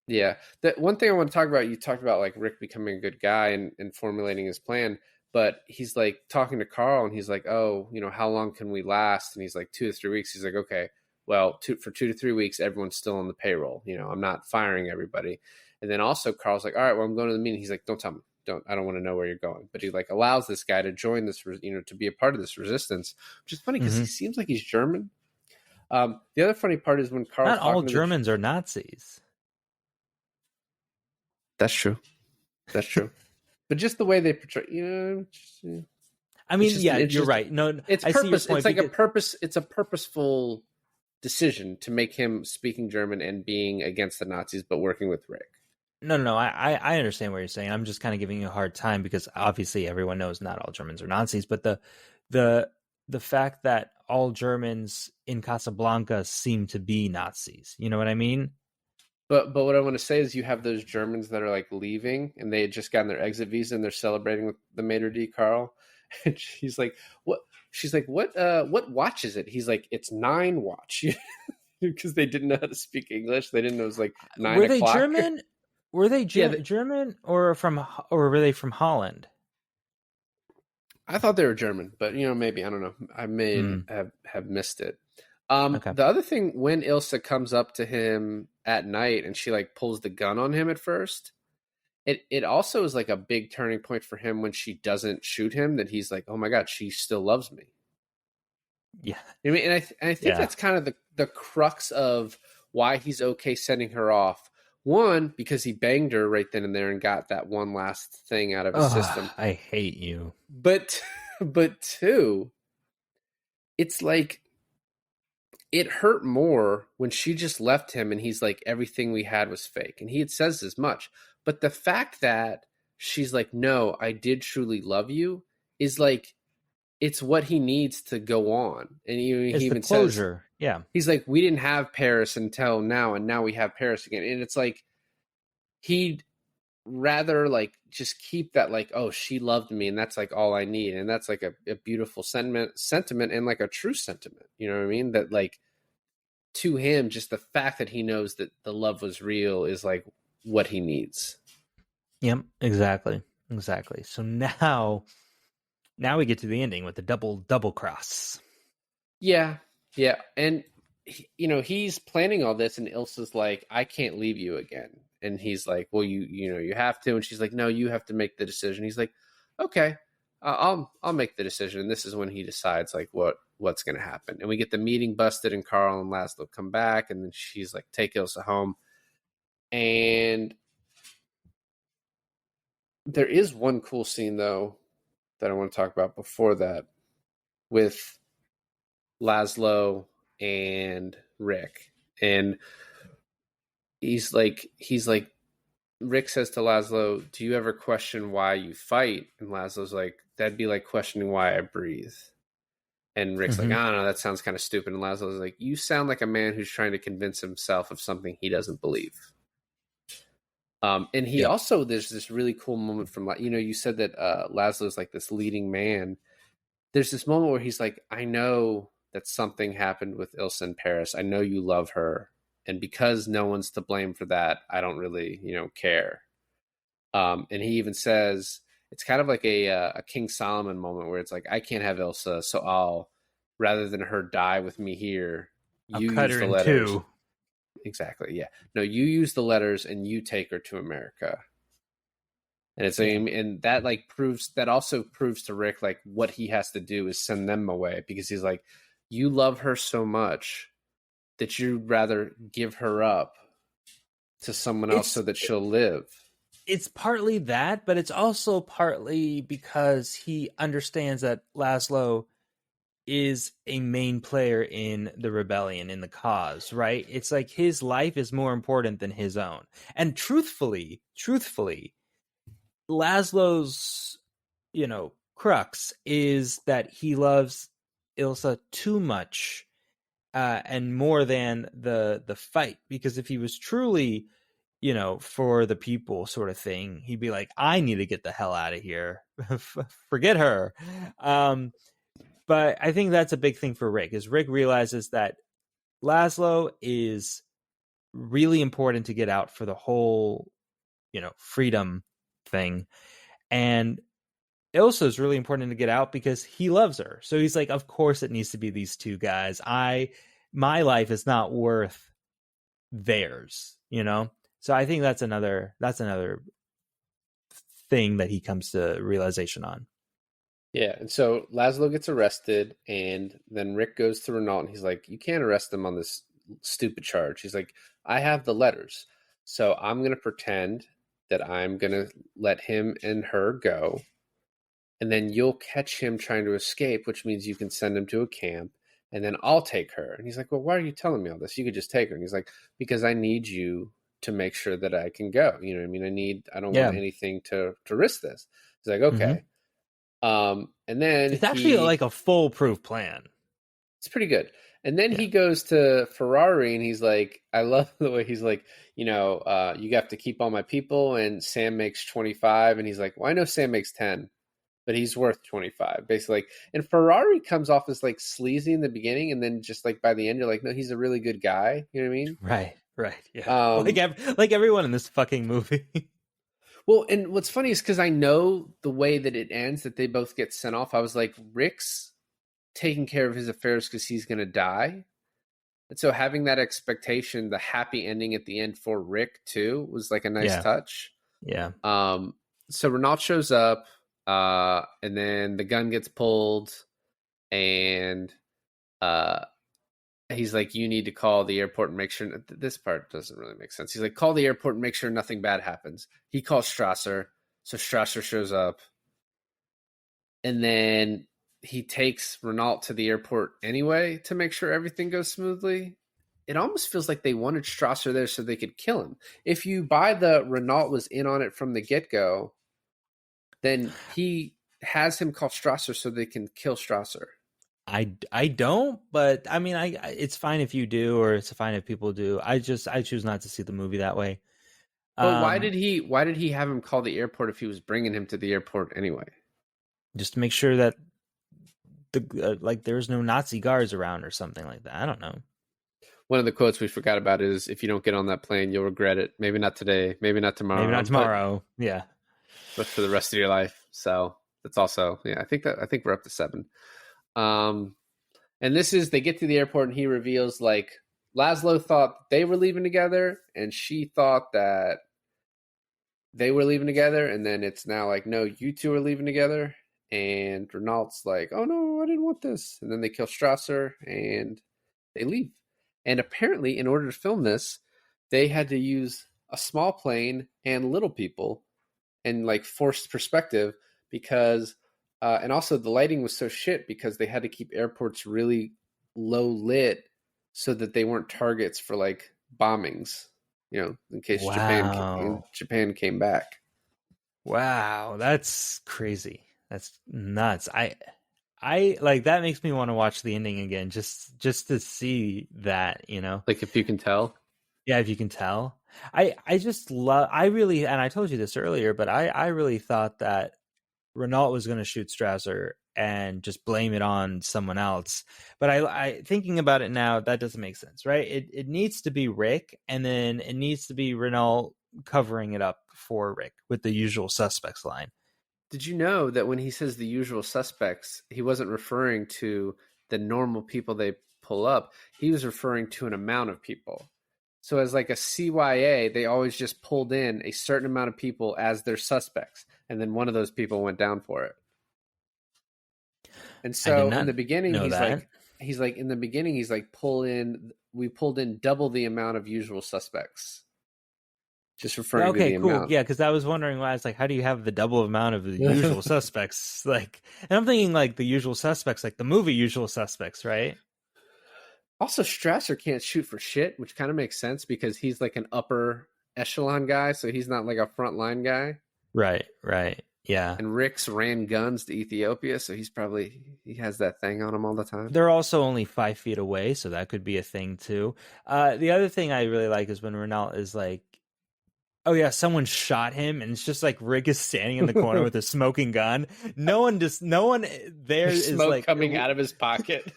[SPEAKER 1] Yeah. That one thing I want to talk about, you talked about like Rick becoming a good guy and formulating his plan, but he's like talking to Carl and he's like, oh, how long can we last? And he's like 2 to 3 weeks. He's like, okay, well, for 2 to 3 weeks, everyone's still on the payroll. I'm not firing everybody. And then also Carl's like, all right, well, I'm going to the meeting. He's like, don't tell me. I don't want to know where you're going. But he like allows this guy to join this, to be a part of this resistance, which is funny because he seems like he's German. The other funny part is when Carl's
[SPEAKER 2] not all Germans are Nazis.
[SPEAKER 1] That's true. That's true. But just the way they portray,
[SPEAKER 2] I mean, yeah, you're right. No,
[SPEAKER 1] it's
[SPEAKER 2] I
[SPEAKER 1] purpose.
[SPEAKER 2] see your point
[SPEAKER 1] It's like a purpose. It's a purposeful decision to make him speaking German and being against the Nazis, but working with Rick.
[SPEAKER 2] No. I understand what you're saying. I'm just kind of giving you a hard time because obviously everyone knows not all Germans are Nazis, but the fact that all Germans in Casablanca seem to be Nazis. You know what I mean?
[SPEAKER 1] But what I want to say is you have those Germans that are like leaving and they had just gotten their exit visa and they're celebrating with the maitre d' Carl. And she's like, what? She's like, what watch is it? He's like, it's 9 watch. Because they didn't know how to speak English. They didn't know it was like 9
[SPEAKER 2] Were
[SPEAKER 1] o'clock.
[SPEAKER 2] they German? Were they German or were they from Holland?
[SPEAKER 1] I thought they were German, but maybe, I don't know. I may have missed it.
[SPEAKER 2] Okay.
[SPEAKER 1] The other thing, when Ilsa comes up to him at night and she like pulls the gun on him at first, it also is like a big turning point for him when she doesn't shoot him, that he's like, oh my God, she still loves me.
[SPEAKER 2] Yeah.
[SPEAKER 1] I mean, and I think that's kind of the crux of why he's okay sending her off. One, because he banged her right then and there and got that one last thing out of his system.
[SPEAKER 2] I hate you.
[SPEAKER 1] But two, it's like, it hurt more when she just left him and he's like, everything we had was fake. And he had says as much. But the fact that she's like, no, I did truly love you, is like, it's what he needs to go on. And he even
[SPEAKER 2] closure. Yeah.
[SPEAKER 1] He's like, we didn't have Paris until now, and now we have Paris again. And it's like, he'd rather like just keep that like, oh, she loved me and that's like all I need. And that's like a beautiful sentiment and like a true sentiment. You know what I mean? That like, to him, just the fact that he knows that the love was real is like what he needs.
[SPEAKER 2] Yep, exactly. So now we get to the ending with the double cross.
[SPEAKER 1] Yeah. And he's planning all this and Ilsa's like, I can't leave you again. And he's like, well, you have to. And she's like, no, you have to make the decision. He's like, okay, I'll make the decision. And this is when he decides like what's going to happen. And we get the meeting busted, and Carl and Laszlo come back, and then she's like, take Ilsa home. And there is one cool scene though that I want to talk about before that, with Laszlo and Rick. And he's like Rick says to Laszlo, do you ever question why you fight? And Laszlo's like, that'd be like questioning why I breathe. And Rick's like, I don't know, that sounds kind of stupid. And Laszlo's like, you sound like a man who's trying to convince himself of something he doesn't believe. And he also, there's this really cool moment from, you said that Laszlo's like this leading man. There's this moment where he's like, I know that something happened with Ilsa in Paris. I know you love her. And because no one's to blame for that, I don't really, care. And he even says, it's kind of like a King Solomon moment where it's like, I can't have Ilsa, so I'll, rather than her die with me here, you
[SPEAKER 2] cut
[SPEAKER 1] use
[SPEAKER 2] her
[SPEAKER 1] the
[SPEAKER 2] in
[SPEAKER 1] letters.
[SPEAKER 2] two.
[SPEAKER 1] Exactly, yeah. No, you use the letters and you take her to America. And it's and that also proves to Rick like what he has to do is send them away, because he's like, you love her so much that you'd rather give her up to someone else so that she'll live.
[SPEAKER 2] It's partly that, but it's also partly because he understands that Laszlo is a main player in the rebellion, in the cause, right? It's like his life is more important than his own. And truthfully, Laszlo's, crux is that he loves Ilsa too much, and more than the fight. Because if he was truly, for the people sort of thing, he'd be like, I need to get the hell out of here. Forget her. But I think that's a big thing for Rick, is Rick realizes that Laszlo is really important to get out for the whole, freedom thing. And Ilsa is really important to get out because he loves her. So he's like, of course it needs to be these two guys. My life is not worth theirs, So I think that's another thing that he comes to realization on.
[SPEAKER 1] Yeah, and so Laszlo gets arrested, and then Rick goes to Renault, and he's like, you can't arrest him on this stupid charge. He's like, I have the letters, so I'm going to pretend that I'm going to let him and her go, and then you'll catch him trying to escape, which means you can send him to a camp, and then I'll take her. And he's like, well, why are you telling me all this? You could just take her. And he's like, because I need you to make sure that I can go. You know what I mean? I don't want anything to risk this. He's like, okay. And then
[SPEAKER 2] it's actually like a foolproof plan.
[SPEAKER 1] It's pretty good. And then he goes to Ferrari, and he's like, I love the way he's like, you have to keep all my people, and Sam makes 25. And he's like, well, I know Sam makes 10, but he's worth 25, basically. Like, and Ferrari comes off as like sleazy in the beginning, and then just like by the end, you're like, no, he's a really good guy. You know what I mean?
[SPEAKER 2] Right. Yeah. Like everyone in this fucking movie.
[SPEAKER 1] Well, and what's funny is because I know the way that it ends, that they both get sent off. I was like, Rick's taking care of his affairs because he's going to die. And so having that expectation, the happy ending at the end for Rick too, was like a nice touch.
[SPEAKER 2] Yeah.
[SPEAKER 1] So Renault shows up, and then the gun gets pulled, and he's like, you need to call the airport and make sure. This part doesn't really make sense. He's like, call the airport and make sure nothing bad happens. He calls Strasser. So Strasser shows up. And then he takes Renault to the airport anyway to make sure everything goes smoothly. It almost feels like they wanted Strasser there so they could kill him. If you buy the Renault was in on it from the get-go, then he has him call Strasser so they can kill Strasser.
[SPEAKER 2] I don't, but I mean, it's fine if you do, or it's fine if people do. I choose not to see the movie that way.
[SPEAKER 1] But why did he have him call the airport if he was bringing him to the airport anyway?
[SPEAKER 2] Just to make sure that there's no Nazi guards around or something like that. I don't know.
[SPEAKER 1] One of the quotes we forgot about is, if you don't get on that plane, you'll regret it. Maybe not today, maybe not tomorrow.
[SPEAKER 2] Maybe not tomorrow.
[SPEAKER 1] But for the rest of your life. So that's also, I think we're up to 7. And this is, they get to the airport, and he reveals like Laszlo thought they were leaving together, and she thought that they were leaving together, and then it's now like, no, you two are leaving together. and Renault's like, "Oh no, I didn't want this," and then they kill Strasser and they leave. And apparently, in order to film this, they had to use a small plane and little people and like forced perspective because, and also the lighting was so shit because they had to keep airports really low lit so that they weren't targets for like bombings, in case
[SPEAKER 2] Wow.
[SPEAKER 1] Japan came back.
[SPEAKER 2] Wow, that's crazy. That's nuts. I like that makes me want to watch the ending again just to see that,
[SPEAKER 1] Like if you can tell.
[SPEAKER 2] Yeah, if you can tell. I just love I really and I told you this earlier, but I really thought that Renault was going to shoot Strasser and just blame it on someone else. But I thinking about it now, that doesn't make sense, right? It needs to be Rick, and then it needs to be Renault covering it up for Rick with the usual suspects line.
[SPEAKER 1] Did you know that when he says the usual suspects, he wasn't referring to the normal people they pull up. He was referring to an amount of people. So as like a CYA, they always just pulled in a certain amount of people as their suspects. And then one of those people went down for it. And
[SPEAKER 2] I did
[SPEAKER 1] so in
[SPEAKER 2] not
[SPEAKER 1] the beginning,
[SPEAKER 2] know that.
[SPEAKER 1] we pulled in double the amount of usual suspects. Just referring to
[SPEAKER 2] Okay,
[SPEAKER 1] the
[SPEAKER 2] cool.
[SPEAKER 1] amount.
[SPEAKER 2] Yeah, because I was wondering why. I was like, how do you have the double amount of the usual suspects? Like, and I'm thinking like the usual suspects, like the movie Usual Suspects, right?
[SPEAKER 1] Also, Strasser can't shoot for shit, which kind of makes sense because he's like an upper echelon guy, so he's not like a frontline guy.
[SPEAKER 2] Right. Yeah.
[SPEAKER 1] And Rick's ran guns to Ethiopia, so he has that thing on him all the time.
[SPEAKER 2] They're also only 5 feet away, so that could be a thing too. The other thing I really like is when Renault is like, "Oh yeah, someone shot him," and it's just like Rick is standing in the corner with a smoking gun. No one there
[SPEAKER 1] There's
[SPEAKER 2] is
[SPEAKER 1] smoke
[SPEAKER 2] like
[SPEAKER 1] coming out of his pocket.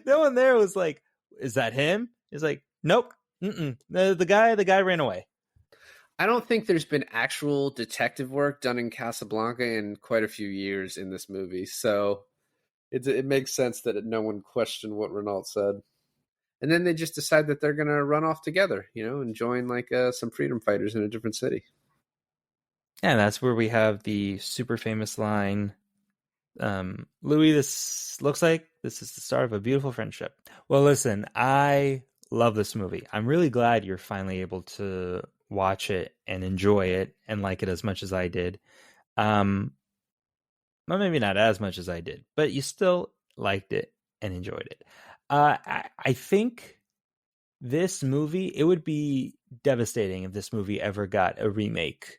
[SPEAKER 2] no one there was like, "Is that him?" It's like, nope, the guy ran away.
[SPEAKER 1] I don't think there's been actual detective work done in Casablanca in quite a few years in this movie, so it makes sense that no one questioned what Renault said. And then they just decide that they're going to run off together, and join like some freedom fighters in a different city.
[SPEAKER 2] And that's where we have the super famous line, Louis, this looks like this is the start of a beautiful friendship. Well, listen, I love this movie. I'm really glad you're finally able to watch it and enjoy it and like it as much as I did. Well, maybe not as much as I did, but you still liked it and enjoyed it. I think this movie, it would be devastating if this movie ever got a remake,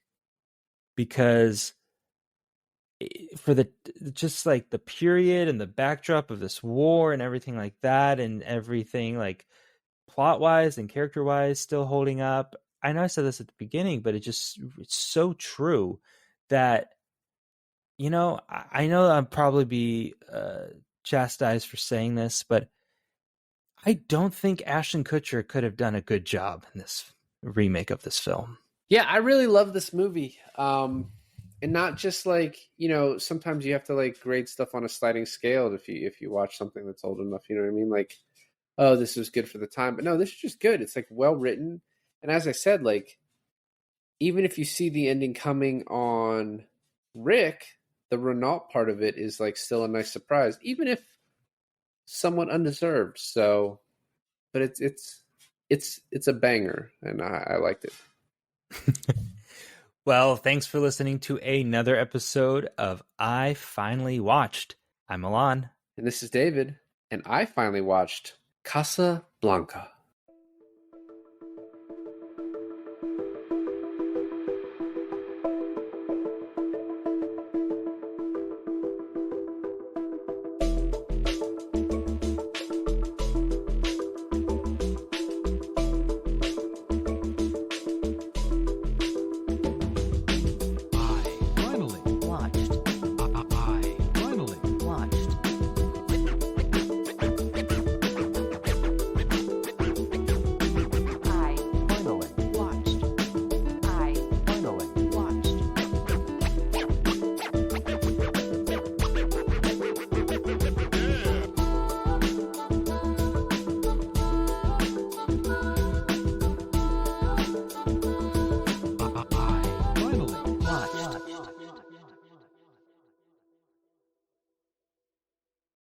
[SPEAKER 2] because for the just like the period and the backdrop of this war and everything like that, and everything like plot wise and character wise still holding up. I know I said this at the beginning, but it's so true that, I know I'll probably be chastised for saying this, but I don't think Ashton Kutcher could have done a good job in this remake of this film.
[SPEAKER 1] Yeah, I really love this movie. And not just like, sometimes you have to like grade stuff on a sliding scale if you watch something that's old enough, you know what I mean? Like, oh, this was good for the time. But no, this is just good. It's like well written. And as I said, like, even if you see the ending coming on Rick, the Renault part of it is like still a nice surprise, even if somewhat undeserved. So, but it's a banger, and I liked it.
[SPEAKER 2] Well, thanks for listening to another episode of I Finally Watched. I'm Milan.
[SPEAKER 1] And this is David, and I finally watched Casablanca.